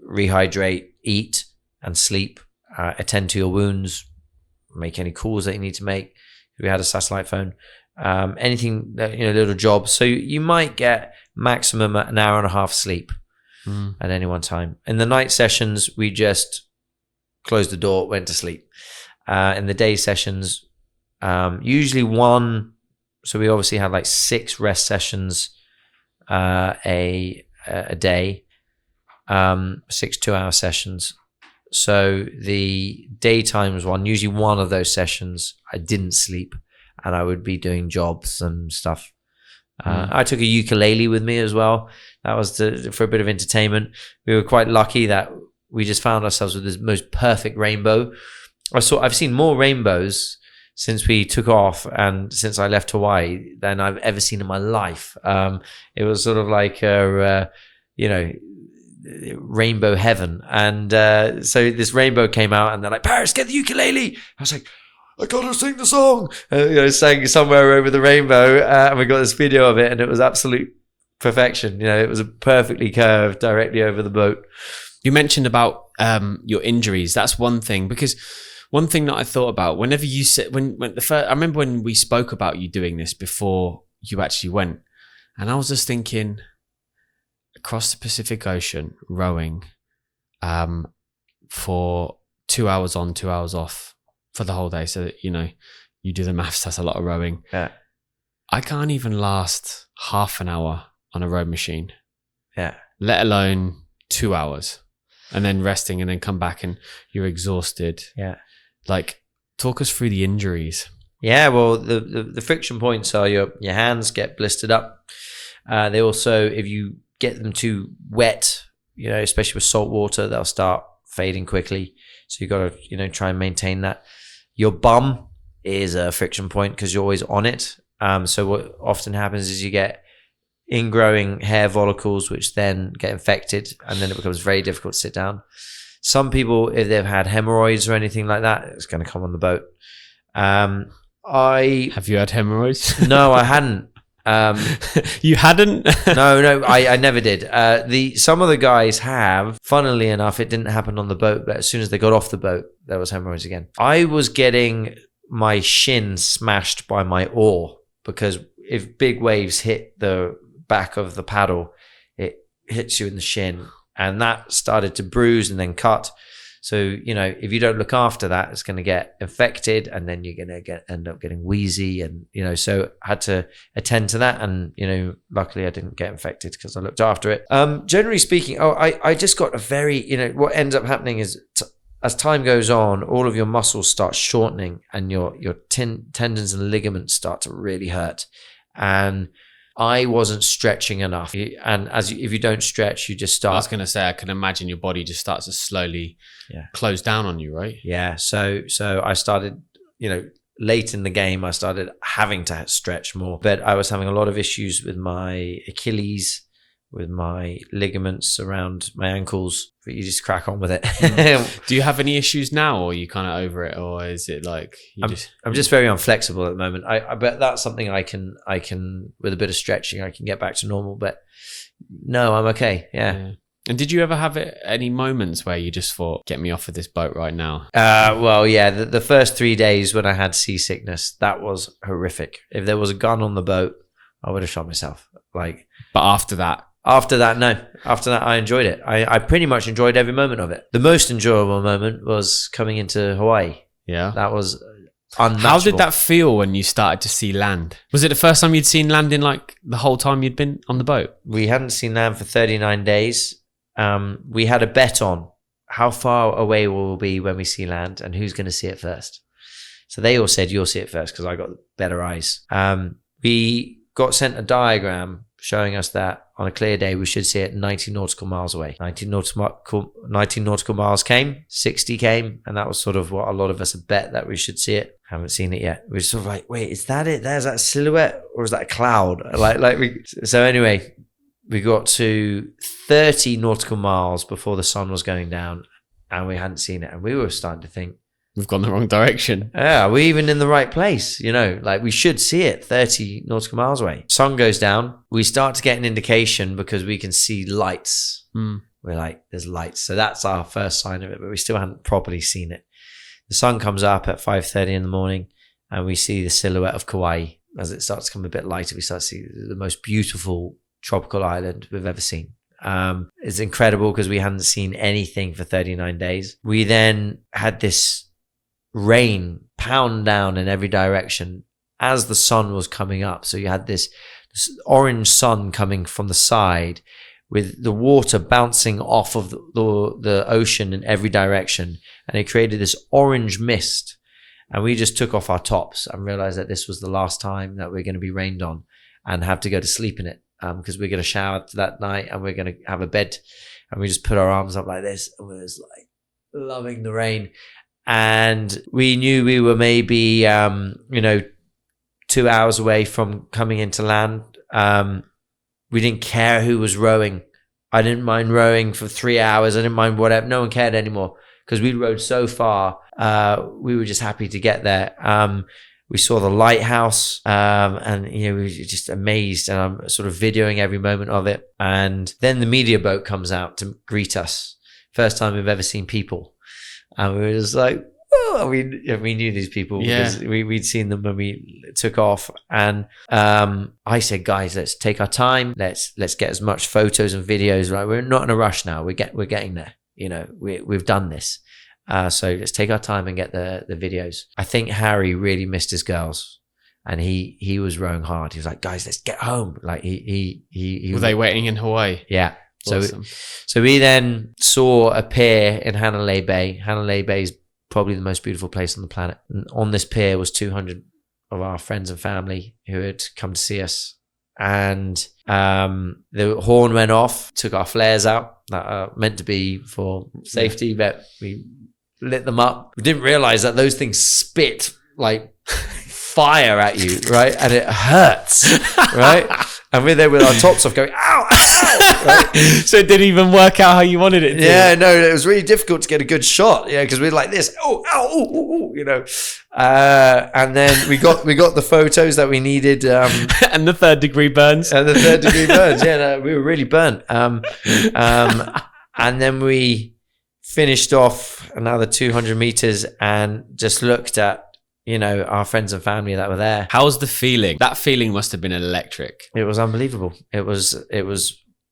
rehydrate, eat and sleep, attend to your wounds, make any calls that you need to make. We had a satellite phone, anything that, little jobs. So you might get maximum an hour and a half sleep at any one time. In the night sessions, we just closed the door, went to sleep. In the day sessions, usually one. So we obviously had like 6 rest sessions a day, 6 2-hour sessions. So the daytime was one. Usually one of those sessions I didn't sleep, and I would be doing jobs and stuff. I took a ukulele with me as well. That was for a bit of entertainment. We were quite lucky that we just found ourselves with this most perfect rainbow. I've seen more rainbows since we took off and since I left Hawaii than I've ever seen in my life. It was sort of like rainbow heaven. And so this rainbow came out, and they're like, Paris, get the ukulele. I was like, I gotta sing the song. Sang somewhere over the rainbow, and we got this video of it, and it was absolute perfection. It was perfectly curved directly over the boat. You mentioned about your injuries. That's one thing, because one thing that I thought about whenever you said I remember when we spoke about you doing this before you actually went, and I was just thinking, across the Pacific Ocean rowing, for 2 hours on, 2 hours off for the whole day. So that, you do the maths. That's a lot of rowing. Yeah, I can't even last half an hour on a rowing machine. Yeah, let alone 2 hours, and then resting, and then come back and you're exhausted. Yeah. Like, talk us through the injuries. Yeah, well, the friction points are your hands get blistered up. They also, if you get them too wet, especially with salt water, they'll start fading quickly. So you got to, try and maintain that. Your bum is a friction point because you're always on it. So what often happens is you get ingrowing hair follicles, which then get infected, and then it becomes very difficult to sit down. Some people, if they've had hemorrhoids or anything like that, it's going to come on the boat. Have you had hemorrhoids? No, I hadn't. You hadn't? No, I never did. Some of the guys have. Funnily enough, it didn't happen on the boat, but as soon as they got off the boat, there was hemorrhoids again. I was getting my shin smashed by my oar, because if big waves hit the back of the paddle, it hits you in the shin. And that started to bruise and then cut. So, if you don't look after that, it's going to get infected, and then you're going to end up getting wheezy. And, so I had to attend to that. And, luckily I didn't get infected because I looked after it. Generally speaking, I just got a very, what ends up happening is as time goes on, all of your muscles start shortening, and your tendons and ligaments start to really hurt. And I wasn't stretching enough. And if you don't stretch, you just start. I was going to say, I can imagine your body just starts to slowly close down on you, right? Yeah. So I started, late in the game, I started having to stretch more. But I was having a lot of issues with my Achilles, with my ligaments around my ankles, but you just crack on with it. Do you have any issues now, or are you kind of over it, or is it like I'm just very unflexible at the moment. I bet that's something I can with a bit of stretching I can get back to normal, but no, I'm okay. Yeah. And did you ever have any moments where you just thought, get me off of this boat right now? Well, yeah, the first 3 days when I had seasickness, that was horrific. If there was a gun on the boat, I would have shot myself. But after that, no. After that, I enjoyed it. I pretty much enjoyed every moment of it. The most enjoyable moment was coming into Hawaii. Yeah. That was unmatchable. How did that feel when you started to see land? Was it the first time you'd seen land in the whole time you'd been on the boat? We hadn't seen land for 39 days. We had a bet on how far away we'll be when we see land and who's going to see it first. So they all said, you'll see it first, because I got better eyes. We got sent a diagram showing us that on a clear day we should see it 90 nautical miles away. 90 nautical miles came, 60 came, and that was sort of what a lot of us had bet that we should see it. Haven't seen it yet. We're sort of like, wait, is that it? There's that silhouette, or is that a cloud? So anyway, we got to 30 nautical miles before the sun was going down, and we hadn't seen it, and we were starting to think, we've gone the wrong direction. Yeah, are we even in the right place? Like we should see it 30 nautical miles away. Sun goes down. We start to get an indication because we can see lights. We're like, there's lights. So that's our first sign of it, but we still hadn't properly seen it. The sun comes up at 5:30 in the morning, and we see the silhouette of Kauai. As it starts to come a bit lighter, we start to see the most beautiful tropical island we've ever seen. It's incredible because we hadn't seen anything for 39 days. We then had this rain pound down in every direction as the sun was coming up. So you had this orange sun coming from the side with the water bouncing off of the ocean in every direction, and it created this orange mist. And we just took off our tops and realized that this was the last time that we're going to be rained on and have to go to sleep in it, because we're going to shower that night and we're going to have a bed. And we just put our arms up like this, and we was like loving the rain. And we knew we were maybe 2 hours away from coming into land. We didn't care who was rowing. I didn't mind rowing for 3 hours. I didn't mind whatever. No one cared anymore because we rowed so far. We were just happy to get there. We saw the lighthouse, and we were just amazed. And I'm sort of videoing every moment of it. And then the media boat comes out to greet us. First time we've ever seen people. And we were just like, oh, we knew these people because we'd seen them when we took off. And I said, guys, let's take our time. Let's get as much photos and videos. Right, we're not in a rush now. We're getting there. We've done this. So let's take our time and get the videos. I think Harry really missed his girls, and he was rowing hard. He was like, guys, let's get home. Like he were they waiting in Hawaii? Yeah. Awesome. So we then saw a pier in Hanalei Bay. Hanalei Bay is probably the most beautiful place on the planet. And on this pier was 200 of our friends and family who had come to see us. And the horn went off, took our flares out that are meant to be for safety, but we lit them up. We didn't realize that those things spit like fire at you, right? And it hurts, right? And we're there with our tops off going, ow, ow, ow, right? So it didn't even work out how you wanted it to. Yeah, no, it was really difficult to get a good shot, because we're like this, oh, ow, ooh, ooh, and then we got the photos that we needed. And the third degree burns. We were really burnt. And then we finished off another 200 meters and just looked at, our friends and family that were there. How was the feeling? That feeling must have been electric. It was unbelievable. It was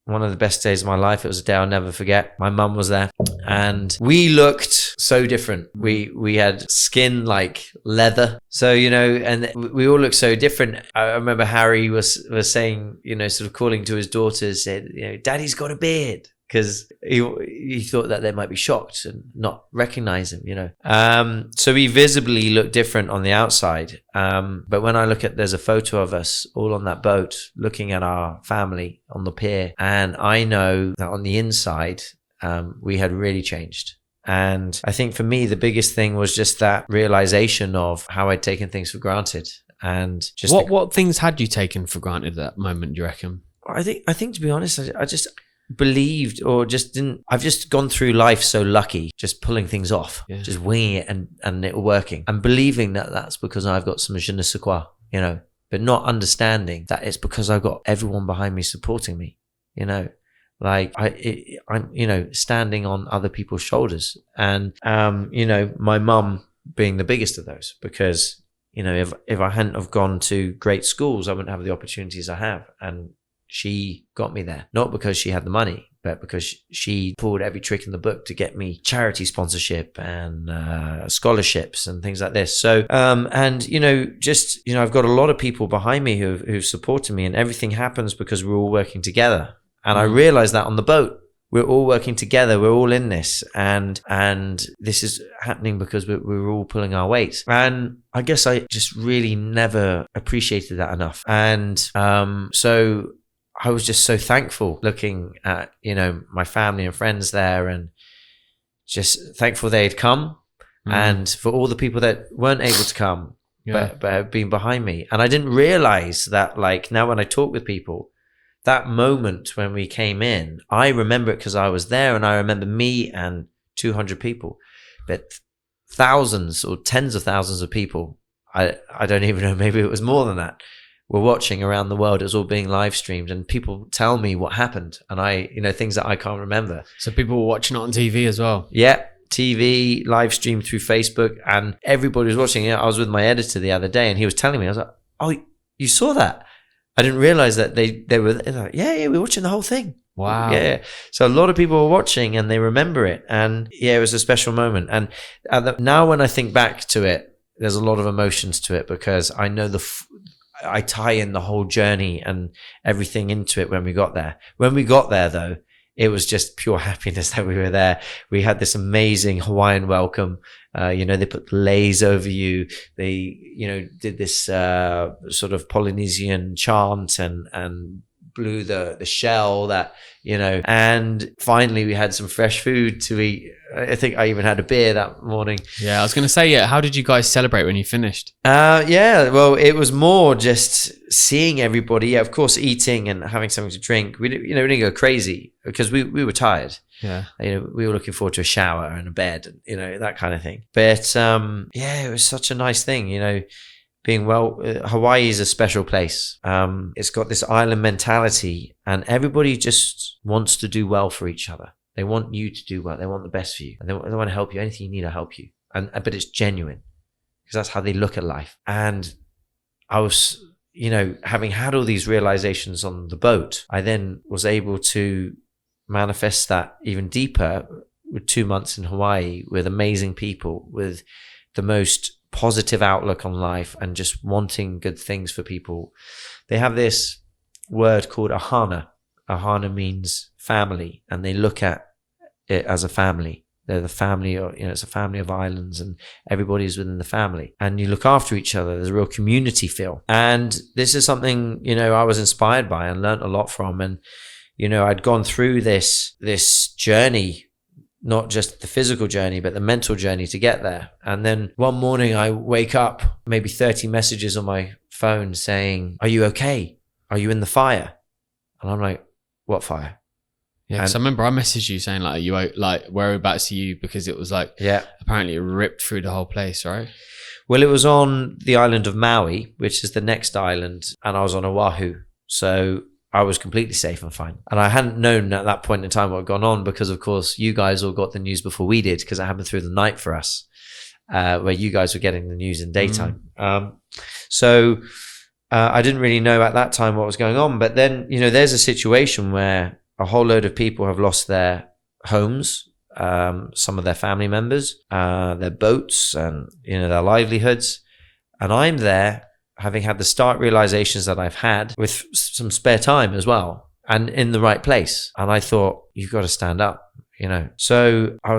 one of the best days of my life. It was a day I'll never forget. My mum was there, and we looked so different. We had skin like leather. So, and we all looked so different. I remember Harry was saying, sort of calling to his daughters, said, Daddy's got a beard. Because he thought that they might be shocked and not recognize him, So we visibly look different on the outside. But when I look there's a photo of us all on that boat looking at our family on the pier. And I know that on the inside, we had really changed. And I think for me, the biggest thing was just that realization of how I'd taken things for granted. And just what things had you taken for granted at that moment, do you reckon? I think to be honest, I just believed or just didn't. I've just gone through life so lucky, just pulling things off, just winging it and it working, and believing that that's because I've got some je ne sais quoi, but not understanding that it's because I've got everyone behind me supporting me, like I'm standing on other people's shoulders, and my mum being the biggest of those, because if I hadn't have gone to great schools, I wouldn't have the opportunities I have. And she got me there, not because she had the money, but because she pulled every trick in the book to get me charity sponsorship and scholarships and things like this. So, I've got a lot of people behind me who've supported me, and everything happens because we're all working together. And I realized that on the boat, we're all working together. We're all in this, and this is happening because we're all pulling our weight. And I guess I just really never appreciated that enough. And so I was just so thankful looking at, my family and friends there, and just thankful they had come, and for all the people that weren't able to come, but have been behind me. And I didn't realize that, like, now when I talk with people, that moment when we came in, I remember it because I was there, and I remember me and 200 people, but thousands or tens of thousands of people, I don't even know, maybe it was more than that, were watching around the world. It was all being live streamed, and people tell me what happened, and things that I can't remember. So people were watching it on TV as well? Yeah, TV, live streamed through Facebook, and everybody was watching it. I was with my editor the other day, and he was telling me, I was like, oh, you saw that? I didn't realize that they were like, yeah, we're watching the whole thing. Wow. Yeah. So a lot of people were watching, and they remember it. And yeah, it was a special moment. And now when I think back to it, there's a lot of emotions to it, because I know I tie in the whole journey and everything into it when we got there. When we got there, though, it was just pure happiness that we were there. We had this amazing Hawaiian welcome. They put leis over you. They, did this sort of Polynesian chant and blew the shell that, and finally we had some fresh food to eat. I think I even had a beer that morning. Yeah, I was going to say, how did you guys celebrate when you finished? Well, it was more just seeing everybody. Yeah, of course, eating and having something to drink. We didn't go crazy because we were tired. Yeah. We were looking forward to a shower and a bed, and, that kind of thing. But it was such a nice thing, being Hawaii is a special place. It's got this island mentality, and everybody just wants to do well for each other. They want you to do well. They want the best for you. And they want to help you. Anything you need, I'll help you. But it's genuine, because that's how they look at life. And I was, having had all these realizations on the boat, I then was able to manifest that even deeper with 2 months in Hawaii with amazing people, with the most positive outlook on life, and just wanting good things for people. They have this word called ahana. Ahana means family, and they look at it as a family. They're the family, it's a family of islands, and everybody's within the family, and you look after each other. There's a real community feel. And this is something, I was inspired by and learned a lot from. And, I'd gone through this journey, not just the physical journey, but the mental journey to get there. And then one morning I wake up, maybe 30 messages on my phone saying, are you okay? Are you in the fire? And I'm like, what fire? Yeah, because I remember I messaged you saying, like, whereabouts are you? Because it was like, apparently it ripped through the whole place, right? Well, it was on the island of Maui, which is the next island, and I was on Oahu. So I was completely safe and fine. And I hadn't known at that point in time what had gone on, because, of course, you guys all got the news before we did, because it happened through the night for us, where you guys were getting the news in daytime. So I didn't really know at that time what was going on. But then, there's a situation where a whole load of people have lost their homes, some of their family members, their boats, and, their livelihoods. And I'm there, having had the stark realizations that I've had, with some spare time as well, and in the right place. And I thought, you've got to stand up, So I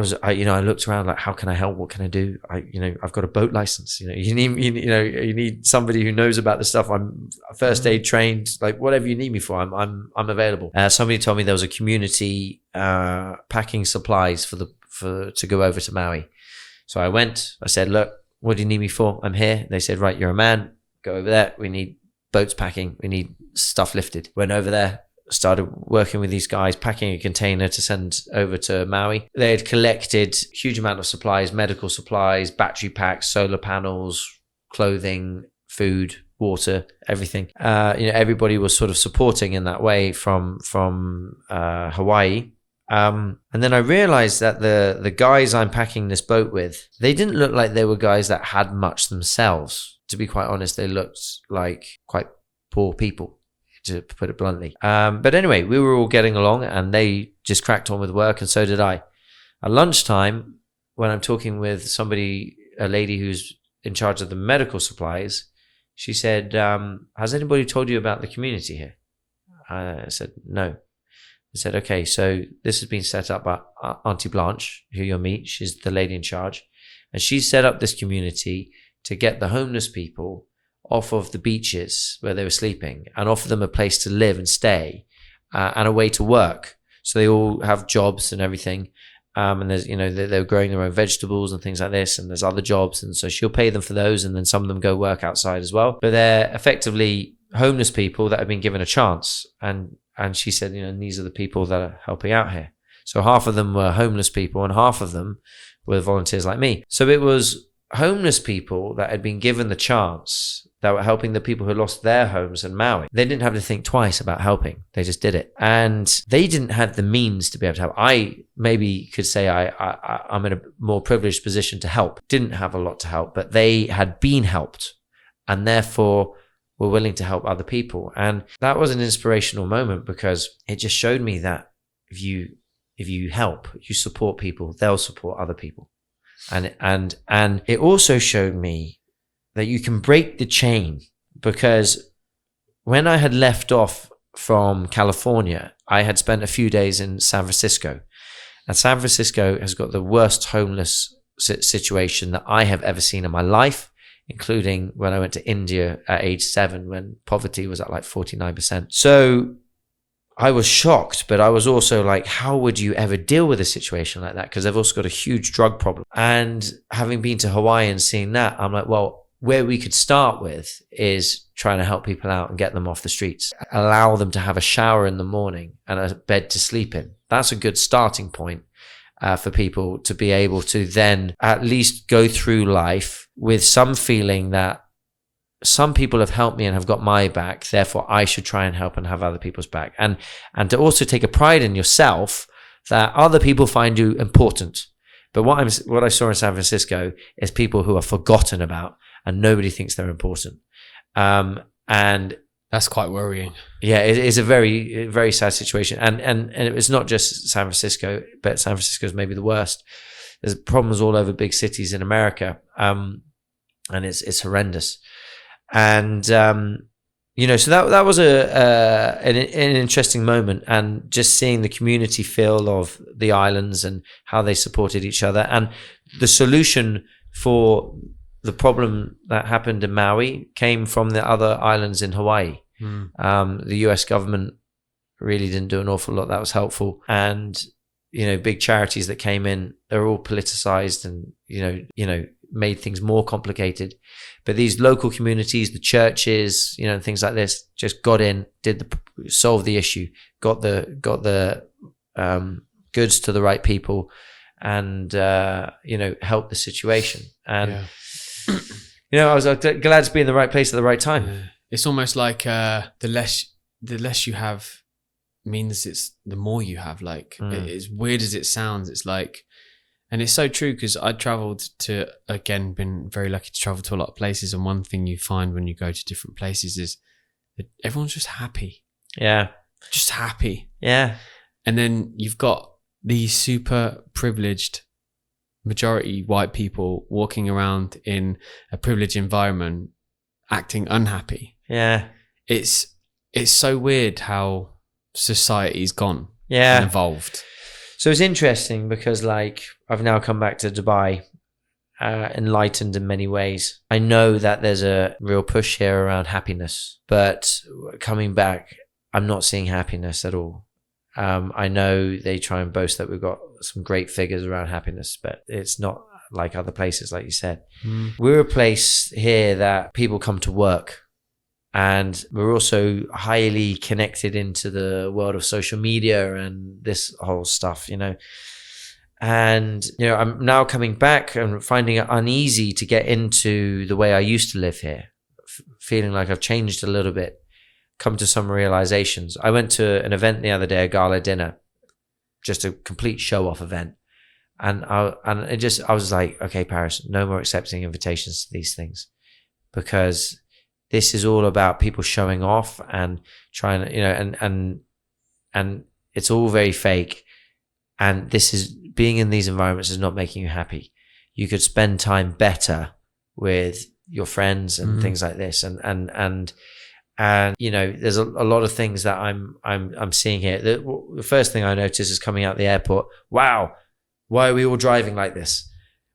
looked around, like, how can I help? What can I do? I've got a boat license. You need somebody who knows about the stuff. I'm first aid trained, like whatever you need me for, I'm available. Somebody told me there was a community packing supplies to go over to Maui. So I went. I said, look, what do you need me for? I'm here. They said, right, you're a man. Go over there. We need boats packing. We need stuff lifted. Went over there, started working with these guys, packing a container to send over to Maui. They had collected a huge amount of supplies, medical supplies, battery packs, solar panels, clothing, food, water, everything. Everybody was sort of supporting in that way from Hawaii. And then I realized that the guys I'm packing this boat with, they didn't look like they were guys that had much themselves. To be quite honest, they looked like quite poor people, to put it bluntly. But anyway, we were all getting along, and they just cracked on with work, and so did I. At lunchtime, when I'm talking with a lady who's in charge of the medical supplies, she said, has anybody told you about the community here? I said, no. I said, okay, so this has been set up by Auntie Blanche, who you'll meet. She's the lady in charge. And she set up this community to get the homeless people off of the beaches where they were sleeping and offer them a place to live and stay, and a way to work. So they all have jobs and everything. And there's, they're growing their own vegetables and things like this, and there's other jobs. And so she'll pay them for those. And then some of them go work outside as well. But they're effectively homeless people that have been given a chance. And she said, these are the people that are helping out here. So half of them were homeless people and half of them were volunteers like me. So it was homeless people that had been given the chance that were helping the people who lost their homes in Maui. They didn't have to think twice about helping. They just did it. And they didn't have the means to be able to help. I maybe could say I'm in a more privileged position to help. Didn't have a lot to help, but they had been helped and therefore were willing to help other people. And that was an inspirational moment because it just showed me that if you help, you support people, they'll support other people. And it also showed me that you can break the chain, because when I had left off from California, I had spent a few days in San Francisco, and San Francisco has got the worst homeless situation that I have ever seen in my life, including when I went to India at age 7 when poverty was at like 49%. So I was shocked, but I was also like, how would you ever deal with a situation like that? Because they've also got a huge drug problem. And having been to Hawaii and seen that, I'm like, well, where we could start with is trying to help people out and get them off the streets, allow them to have a shower in the morning and a bed to sleep in. That's a good starting point for people to be able to then at least go through life with some feeling that some people have helped me and have got my back, therefore I should try and help and have other people's back. And to also take a pride in yourself that other people find you important. But what I saw in San Francisco is people who are forgotten about and nobody thinks they're important. And that's quite worrying. Yeah, it is a very, very sad situation. And it's not just San Francisco, but San Francisco is maybe the worst. There's problems all over big cities in America. And it's horrendous. And so that was an interesting moment, and just seeing the community feel of the islands and how they supported each other, and the solution for the problem that happened in Maui came from the other islands in Hawaii. The US government really didn't do an awful lot that was helpful, and big charities that came in, they're all politicized and made things more complicated. But these local communities, the churches, things like this, just got in, solved the issue, got the goods to the right people, and helped the situation. And I was glad to be in the right place at the right time. It's almost like the less you have means it's the more you have. Like as weird as it sounds, it's like. And it's so true, because I been very lucky to travel to a lot of places. And one thing you find when you go to different places is that everyone's just happy. Yeah. Just happy. Yeah. And then you've got these super privileged majority white people walking around in a privileged environment acting unhappy. Yeah. It's so weird how society's gone and evolved. So it's interesting because I've now come back to Dubai, enlightened in many ways. I know that there's a real push here around happiness, but coming back, I'm not seeing happiness at all. I know they try and boast that we've got some great figures around happiness, but it's not like other places, like you said. We're a place here that people come to work. And we're also highly connected into the world of social media and this whole stuff, And, I'm now coming back and finding it uneasy to get into the way I used to live here, feeling like I've changed a little bit, come to some realizations. I went to an event the other day, a gala dinner, just a complete show-off event. And I was like, okay, Paris, no more accepting invitations to these things, because this is all about people showing off and trying to, and it's all very fake. And this is, being in these environments is not making you happy. You could spend time better with your friends and things like this. And there's a lot of things that I'm seeing here. The first thing I noticed is coming out the airport. Wow, why are we all driving like this?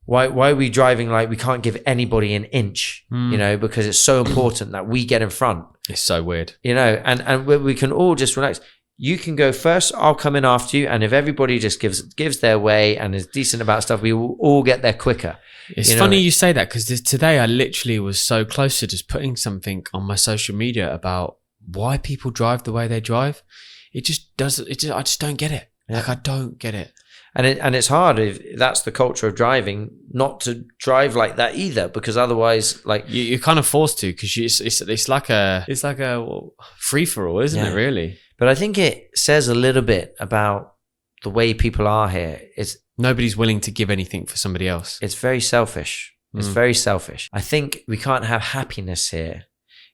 Why are we driving like we can't give anybody an inch, because it's so important that we get in front. It's so weird. And we can all just relax. you can go first, I'll come in after you, and if everybody just gives their way and is decent about stuff, we will all get there quicker. It's funny you say that, because today I literally was so close to just putting something on my social media about why people drive the way they drive. It just doesn't. I just don't get it. Yeah. Like, I don't get it. And it's hard if that's the culture of driving, not to drive like that either, because otherwise, like, you're kind of forced to, because it's like a free for all, isn't it? Really. But I think it says a little bit about the way people are here. It's nobody's willing to give anything for somebody else. It's very selfish. It's very selfish. I think we can't have happiness here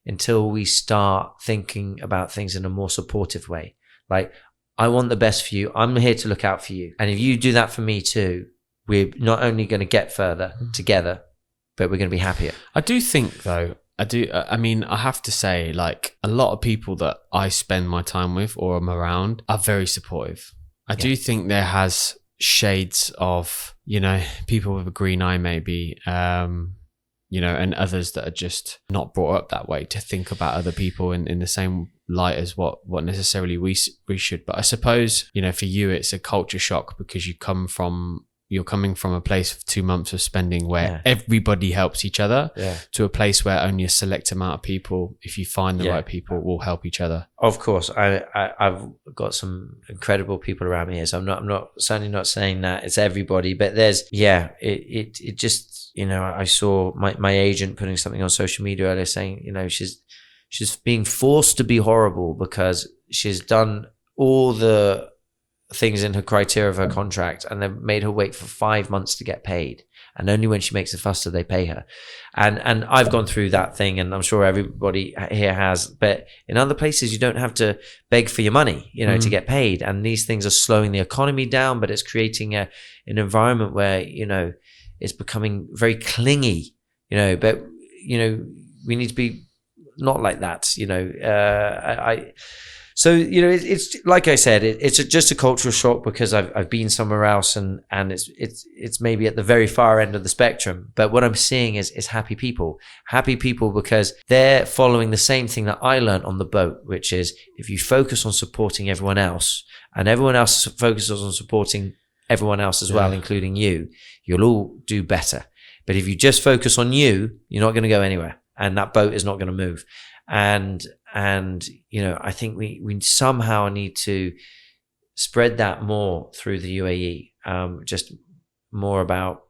until we start thinking about things in a more supportive way. Like, I want the best for you. I'm here to look out for you. And if you do that for me too, we're not only going to get further together, but we're going to be happier. I do think, though, I mean, I have to say, like, a lot of people that I spend my time with or am around are very supportive. I do think there has shades of, people with a green eye maybe, and others that are just not brought up that way to think about other people in the same light as what necessarily we should. But I suppose, for you, it's a culture shock because you're coming from a place of 2 months of spending where everybody helps each other to a place where only a select amount of people, if you find the right people, will help each other. Of course, I've got some incredible people around me here, so I'm certainly not saying that it's everybody, but there's it just, I saw my agent putting something on social media earlier saying, she's being forced to be horrible because she's done all the things in her criteria of her contract, and they've made her wait for 5 months to get paid, and only when she makes a fuss do they pay her. And I've gone through that thing, and I'm sure everybody here has, but in other places you don't have to beg for your money, to get paid. And these things are slowing the economy down, but it's creating an environment where it's becoming very clingy, but we need to be not like that. So, it's like I said, it's just a cultural shock because I've been somewhere else, and it's maybe at the very far end of the spectrum. But what I'm seeing is happy people because they're following the same thing that I learned on the boat, which is if you focus on supporting everyone else and everyone else focuses on supporting everyone else as well, including you, you'll all do better. But if you just focus on you, you're not going to go anywhere, and that boat is not going to move. And I think we somehow need to spread that more through the UAE. Just more about,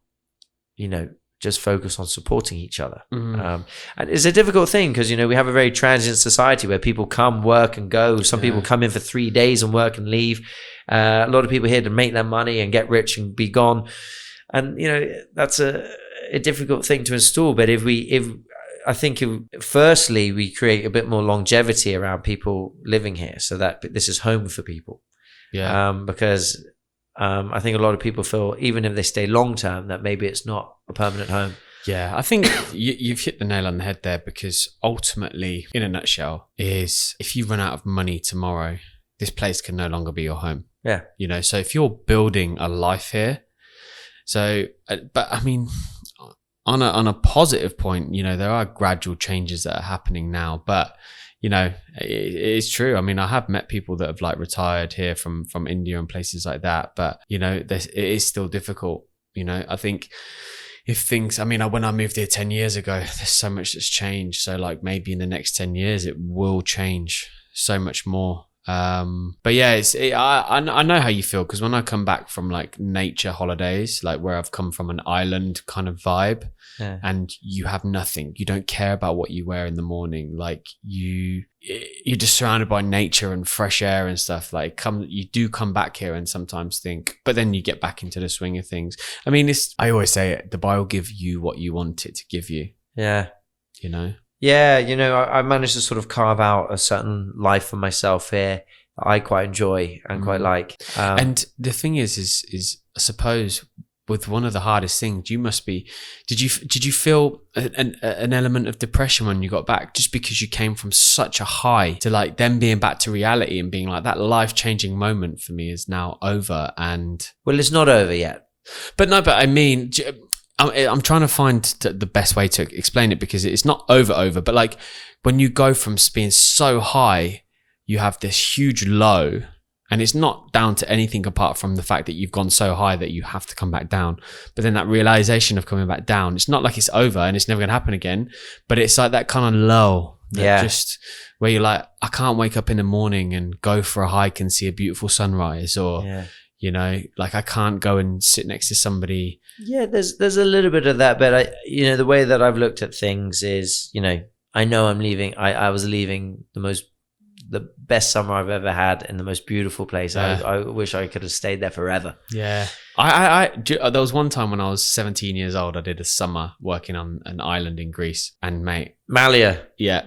just focus on supporting each other. And it's a difficult thing because, we have a very transient society where people come, work and go. Some people come in for 3 days and work and leave. A lot of people here to make their money and get rich and be gone. And, that's a difficult thing to install. But I think firstly, we create a bit more longevity around people living here so that this is home for people. Because I think a lot of people feel, even if they stay long term, that maybe it's not a permanent home. Yeah, I think you've hit the nail on the head there, because ultimately, in a nutshell, is if you run out of money tomorrow, this place can no longer be your home. Yeah. So if you're building a life here, but I mean, on a positive point, there are gradual changes that are happening now, but it is true. I mean, I have met people that have retired here from India and places like that, but it is still difficult. I think if things, when I moved here 10 years ago, there's so much that's changed. So maybe in the next 10 years, it will change so much more. But yeah, I know how you feel, because when I come back from nature holidays, where I've come from an island kind of vibe, and you have nothing, you don't care about what you wear in the morning, you're just surrounded by nature and fresh air and stuff. You do come back here and sometimes think, but then you get back into the swing of things. I always say it, Dubai will give you what you want it to give you. Yeah. Yeah, I managed to sort of carve out a certain life for myself here that I quite enjoy and quite like. And the thing is I suppose with one of the hardest things, you must be, did you feel an element of depression when you got back, just because you came from such a high to then being back to reality and being that life-changing moment for me is now over? And well, it's not over yet. But I mean, I'm trying to find the best way to explain it, because it's not over, but when you go from being so high, you have this huge low, and it's not down to anything apart from the fact that you've gone so high that you have to come back down. But then that realization of coming back down, it's not like it's over and it's never going to happen again, but it's like that kind of lull. Just where you're like, I can't wake up in the morning and go for a hike and see a beautiful sunrise, or you know, like I can't go and sit next to somebody. Yeah, there's a little bit of that, but the way that I've looked at things is, I know I'm leaving. I was leaving the best summer I've ever had in the most beautiful place. I wish I could have stayed there forever. Yeah. There was one time when I was 17 years old, I did a summer working on an island in Greece, and mate, Malia. Yeah.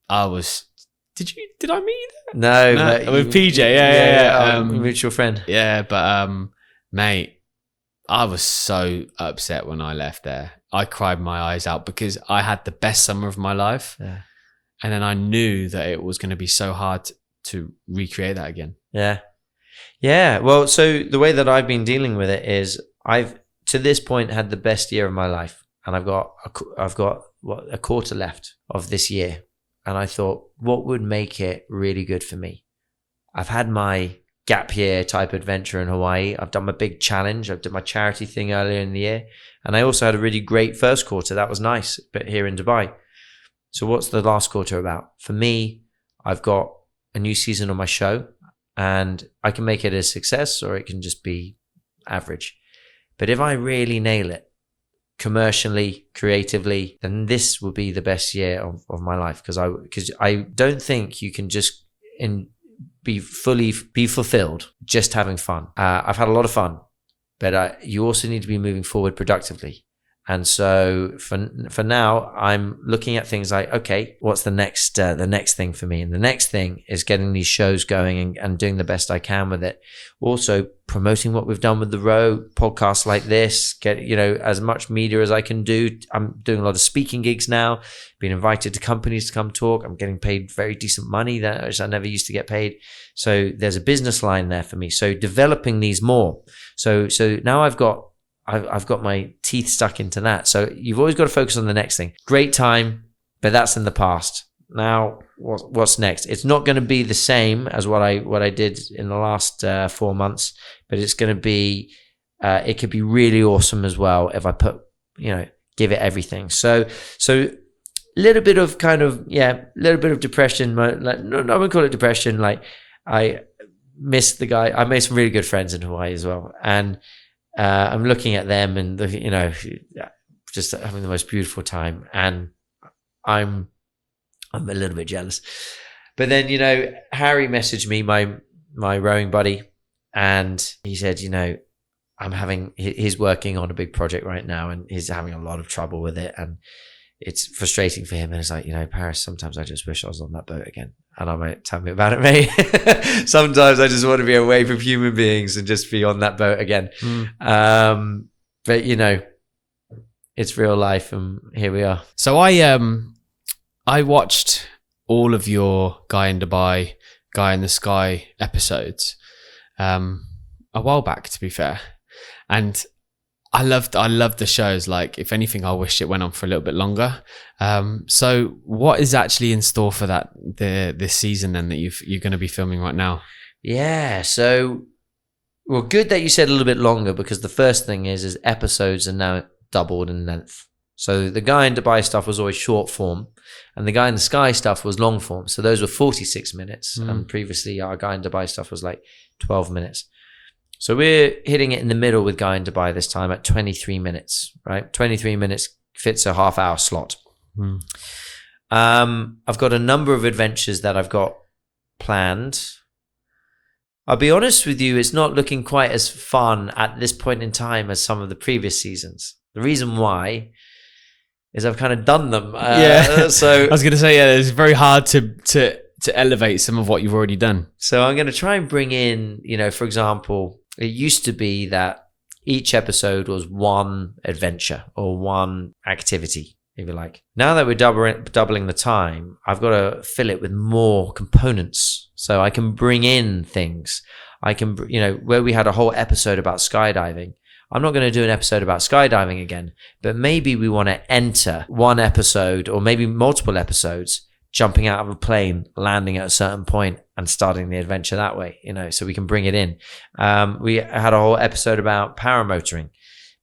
Did I meet you there? No, with PJ. Yeah. Mutual friend. Yeah. But, mate, I was so upset when I left there. I cried my eyes out because I had the best summer of my life. Yeah. And then I knew that it was going to be so hard to recreate that again. Yeah. Yeah. Well, so the way that I've been dealing with it is I've, to this point, had the best year of my life. And I've got a quarter left of this year. And I thought, what would make it really good for me? I've had my gap year type adventure in Hawaii. I've done my big challenge. I've done my charity thing earlier in the year. And I also had a really great first quarter. That was nice, but here in Dubai. So what's the last quarter about? For me, I've got a new season on my show, and I can make it a success or it can just be average. But if I really nail it, commercially, creatively, then this will be the best year of my life, because I don't think you can just be fulfilled just having fun. I've had a lot of fun, but you also need to be moving forward productively. And so for now, I'm looking at things like, okay, what's the next thing for me? And the next thing is getting these shows going and doing the best I can with it. Also promoting what we've done with the Row, podcasts like this, get, as much media as I can do. I'm doing a lot of speaking gigs now, being invited to companies to come talk. I'm getting paid very decent money that I never used to get paid. So there's a business line there for me. So developing these more. So now I've got my teeth stuck into that. So you've always got to focus on the next thing. Great time, but that's in the past. Now, what's next? It's not going to be the same as what I did in the last 4 months, but it's going to be, it could be really awesome as well if I give it everything. So a little bit of depression. Like, no, I wouldn't call it depression. Like, I miss the guy. I made some really good friends in Hawaii as well. And I'm looking at them and just having the most beautiful time, and I'm a little bit jealous. But then Harry messaged me, my rowing buddy, and he said, he's working on a big project right now, and he's having a lot of trouble with it, and it's frustrating for him. And it's like, Paris, sometimes I just wish I was on that boat again. And I'm like, tell me about it, mate. Sometimes I just want to be away from human beings and just be on that boat again. But it's real life, and here we are. So I watched all of your Guy in Dubai, Guy in the Sky episodes a while back, to be fair. And I loved the shows. Like, if anything, I wish it went on for a little bit longer. So what is actually in store for this season then that you're going to be filming right now? Yeah. So, well, good that you said a little bit longer, because the first thing is episodes are now doubled in length. So the Guy in Dubai stuff was always short form, and the Guy in the Sky stuff was long form. So those were 46 minutes. And previously our Guy in Dubai stuff was like 12 minutes. So we're hitting it in the middle with Guy in Dubai this time at 23 minutes, right? 23 minutes fits a half-hour slot. I've got a number of adventures that I've got planned. I'll be honest with you, it's not looking quite as fun at this point in time as some of the previous seasons. The reason why is I've kind of done them. So I was going to say, it's very hard to elevate some of what you've already done. So I'm going to try and bring in, for example, it used to be that each episode was one adventure or one activity, if you like. Now that we're doubling the time, I've got to fill it with more components. So I can bring in things. I can, where we had a whole episode about skydiving, I'm not going to do an episode about skydiving again, but maybe we want to enter one episode or maybe multiple episodes jumping out of a plane, landing at a certain point and starting the adventure that way, so we can bring it in. We had a whole episode about paramotoring.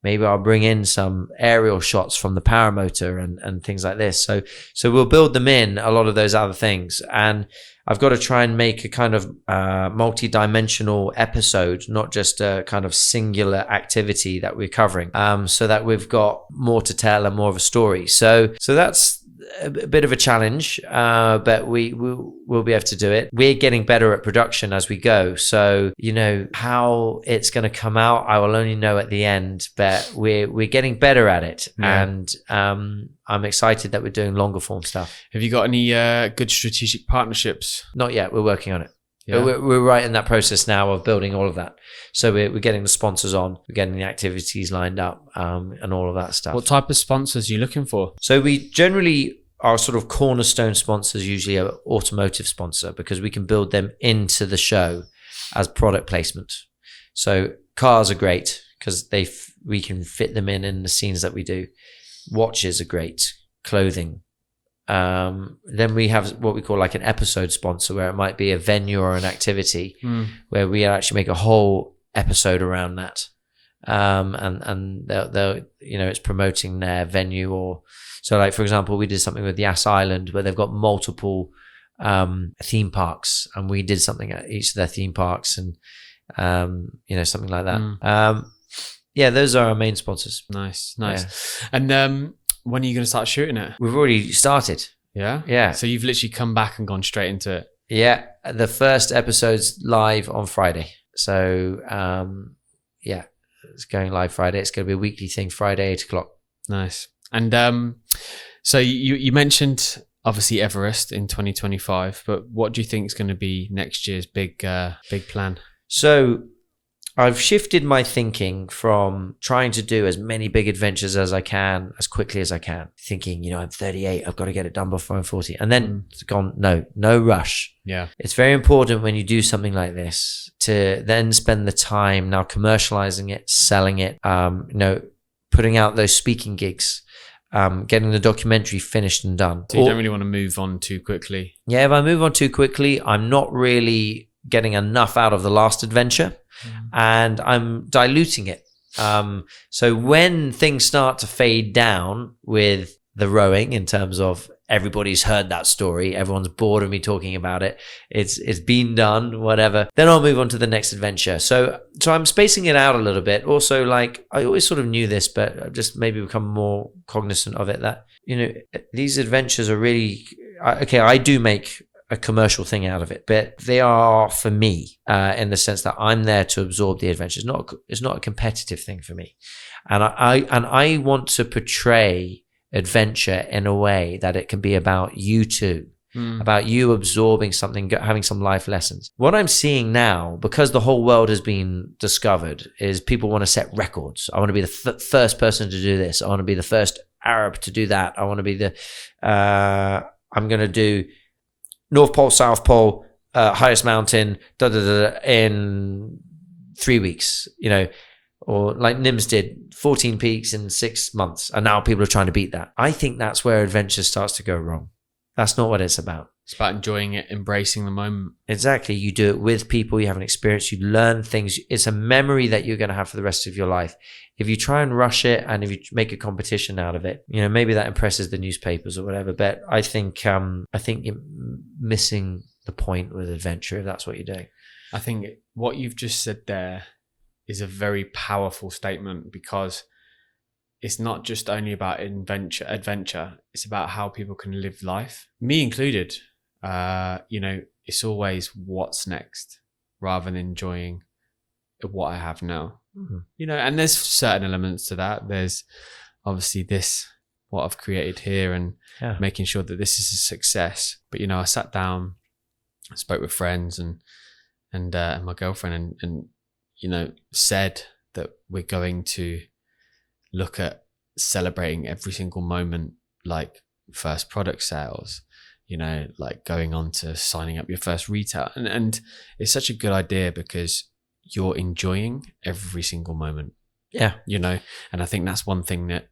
Maybe I'll bring in some aerial shots from the paramotor and things like this. So we'll build them in, a lot of those other things. And I've got to try and make a kind of multi-dimensional episode, not just a kind of singular activity that we're covering, so that we've got more to tell and more of a story. So that's a bit of a challenge, but we'll be able to do it. We're getting better at production as we go. So, how it's going to come out, I will only know at the end, but we're getting better at it. Yeah. And I'm excited that we're doing longer form stuff. Have you got any good strategic partnerships? Not yet. We're working on it. Yeah. We're right in that process now of building all of that. So we're getting the sponsors on, we're getting the activities lined up, and all of that stuff. What type of sponsors are you looking for? So we generally, our sort of cornerstone sponsors usually are automotive sponsor, because we can build them into the show as product placement. So cars are great because we can fit them in the scenes that we do. Watches are great, clothing. Then we have what we call like an episode sponsor, where it might be a venue or an activity where we actually make a whole episode around that. And they'll it's promoting their venue. Or so, like, for example, we did something with Yas Island where they've got multiple theme parks, and we did something at each of their theme parks, and something like that. Yeah, those are our main sponsors. Nice. Yeah. And when are you going to start shooting it? We've already started. Yeah. So you've literally come back and gone straight into it. Yeah, the first episode's live on Friday. So it's going live Friday. It's going to be a weekly thing, Friday 8:00. Nice. And so you mentioned obviously Everest in 2025, but what do you think is going to be next year's big plan? So I've shifted my thinking from trying to do as many big adventures as I can, as quickly as I can, thinking, I'm 38, I've got to get it done before I'm 40. And then it's gone, no rush. Yeah. It's very important when you do something like this to then spend the time now commercializing it, selling it, putting out those speaking gigs, getting the documentary finished and done. So you don't really want to move on too quickly. Yeah, if I move on too quickly, I'm not really getting enough out of the last adventure. And I'm diluting it. So when things start to fade down with the rowing, in terms of everybody's heard that story, everyone's bored of me talking about it, it's been done, whatever, then I'll move on to the next adventure. So I'm spacing it out a little bit. Also, like, I always sort of knew this, but I've just maybe become more cognizant of it, that, these adventures are really, I do make a commercial thing out of it, but they are for me, in the sense that I'm there to absorb the adventure. It's not a competitive thing for me, and I want to portray adventure in a way that it can be about you too, about you absorbing something, having some life lessons. What I'm seeing now, because the whole world has been discovered, is people want to set records. I want to be the first person to do this. I want to be the first Arab to do that. I want to be I'm going to do North Pole, South Pole, highest mountain, in 3 weeks, or like Nims did 14 peaks in 6 months. And now people are trying to beat that. I think that's where adventure starts to go wrong. That's not what it's about. It's about enjoying it, embracing the moment. Exactly. You do it with people, you have an experience, you learn things. It's a memory that you're going to have for the rest of your life. If you try and rush it, and if you make a competition out of it, maybe that impresses the newspapers or whatever. But I think you're missing the point with adventure if that's what you're doing. I think what you've just said there is a very powerful statement, because it's not just only about adventure. It's about how people can live life, me included. It's always what's next rather than enjoying what I have now. And there's certain elements to that. There's obviously what I've created here, and making sure that this is a success. But I sat down, I spoke with friends and my girlfriend, and said that we're going to look at celebrating every single moment, like first product sales, like going on to signing up your first retail. And it's such a good idea, because you're enjoying every single moment. Yeah. And I think that's one thing that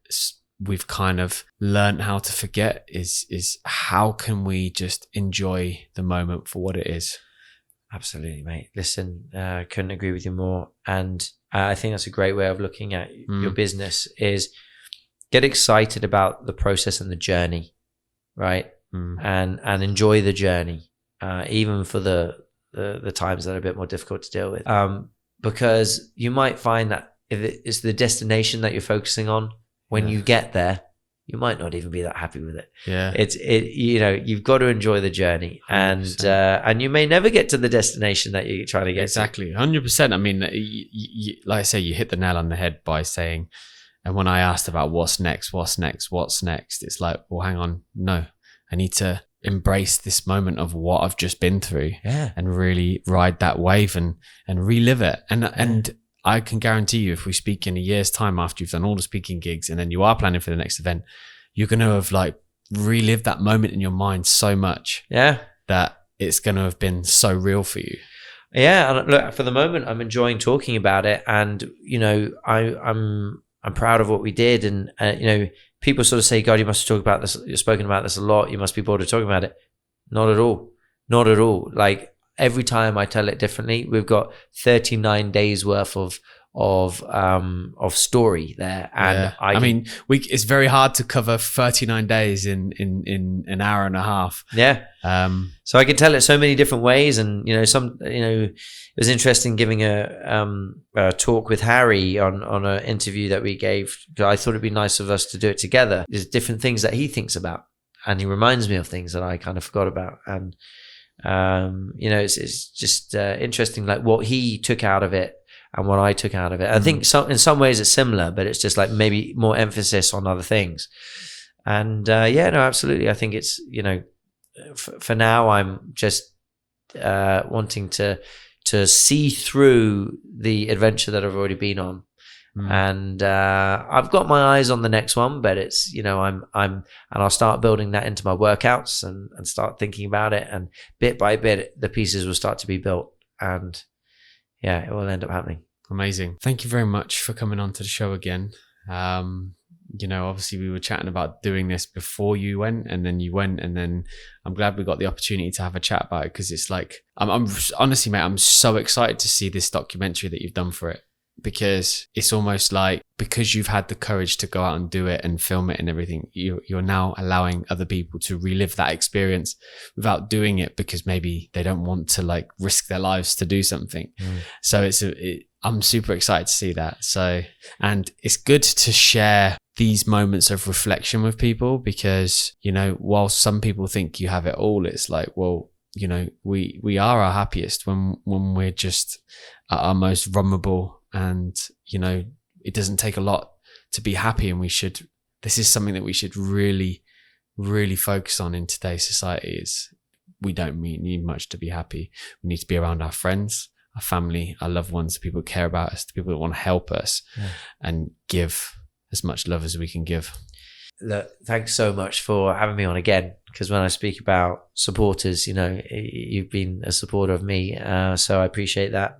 we've kind of learned how to forget is how can we just enjoy the moment for what it is? Absolutely, mate. Listen, couldn't agree with you more. And I think that's a great way of looking at your business, is get excited about the process and the journey, right? And enjoy the journey, even for the times that are a bit more difficult to deal with. Because you might find that if it's the destination that you're focusing on, when you get there, you might not even be that happy with it. Yeah. You've got to enjoy the journey, 100%. And you may never get to the destination that you're trying to get exactly. 100%. I mean, like I say, you hit the nail on the head by saying, and when I asked about what's next, it's like, well, hang on. No, I need to embrace this moment of what I've just been through and really ride that wave and relive it. And I can guarantee you, if we speak in a year's time after you've done all the speaking gigs and then you are planning for the next event, you're going to have like relived that moment in your mind so much that it's going to have been so real for you. Yeah. And look, for the moment, I'm enjoying talking about it. And, I'm proud of what we did. And, people sort of say, God, you must talk about this. You've spoken about this a lot. You must be bored of talking about it. Not at all. Not at all. Like, every time I tell it differently. We've got 39 days worth of story there, and I mean, it's very hard to cover 39 days in an hour and a half. Yeah. So I can tell it so many different ways, and it was interesting giving a talk with Harry on an interview that we gave. I thought it'd be nice of us to do it together. There's different things that he thinks about, and he reminds me of things that I kind of forgot about, and it's just interesting, like what he took out of it and what I took out of it. I think in some ways it's similar, but it's just like maybe more emphasis on other things. And absolutely. I think it's, for now, I'm just wanting to see through the adventure that I've already been on. And I've got my eyes on the next one, but it's and I'll start building that into my workouts and start thinking about it, and bit by bit the pieces will start to be built, and it will end up happening. Amazing. Thank you very much for coming on to the show again. Obviously we were chatting about doing this before you went, and then you went, and then I'm glad we got the opportunity to have a chat about it, because it's like I'm honestly, mate, I'm so excited to see this documentary that you've done for it. Because it's almost like, because you've had the courage to go out and do it and film it and everything, you're now allowing other people to relive that experience without doing it, because maybe they don't want to like risk their lives to do something. So I'm super excited to see that. So, and it's good to share these moments of reflection with people, because, while some people think you have it all, it's like, well, we are our happiest when we're just at our most vulnerable. And, it doesn't take a lot to be happy. And this is something that we should really, really focus on in today's society. Is we don't need much to be happy. We need to be around our friends, our family, our loved ones, the people who care about us, the people that want to help us, and give as much love as we can give. Look, thanks so much for having me on again, because when I speak about supporters, you've been a supporter of me, so I appreciate that.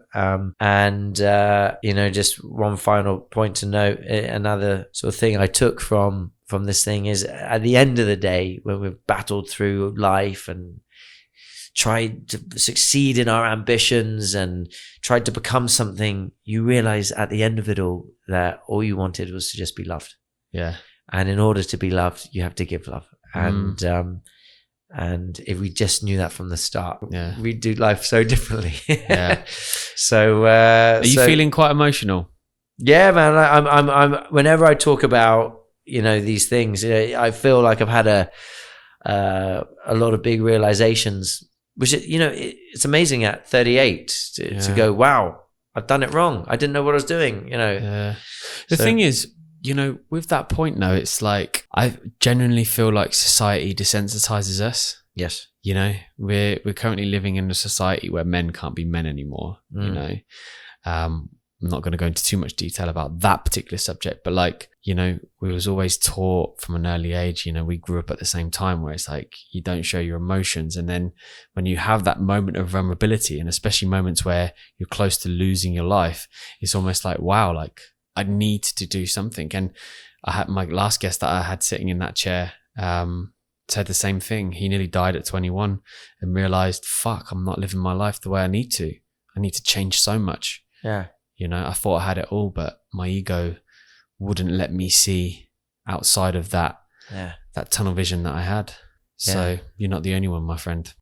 Just one final point to note, another sort of thing I took from this thing is, at the end of the day, when we've battled through life and tried to succeed in our ambitions and tried to become something, you realize at the end of it all that all you wanted was to just be loved. Yeah. And in order to be loved, you have to give love. And if we just knew that from the start, we'd do life so differently. So, are you feeling quite emotional? Yeah, man. I'm. Whenever I talk about these things, I feel like I've had a lot of big realizations. Which it's amazing at 38 to go, wow, I've done it wrong. I didn't know what I was doing. The thing is, with that point though, it's like, I genuinely feel like society desensitizes us. Yes. We're currently living in a society where men can't be men anymore. I'm not going to go into too much detail about that particular subject, but like, we was always taught from an early age, we grew up at the same time, where it's like, you don't show your emotions. And then when you have that moment of vulnerability, and especially moments where you're close to losing your life, it's almost like, wow, like, I need to do something. And I had my last guest that I had sitting in that chair said the same thing. He nearly died at 21 and realized, fuck, I'm not living my life the way I need to. I need to change so much. Yeah. You know, I thought I had it all, but my ego wouldn't let me see outside of that tunnel vision that I had. So you're not the only one, my friend.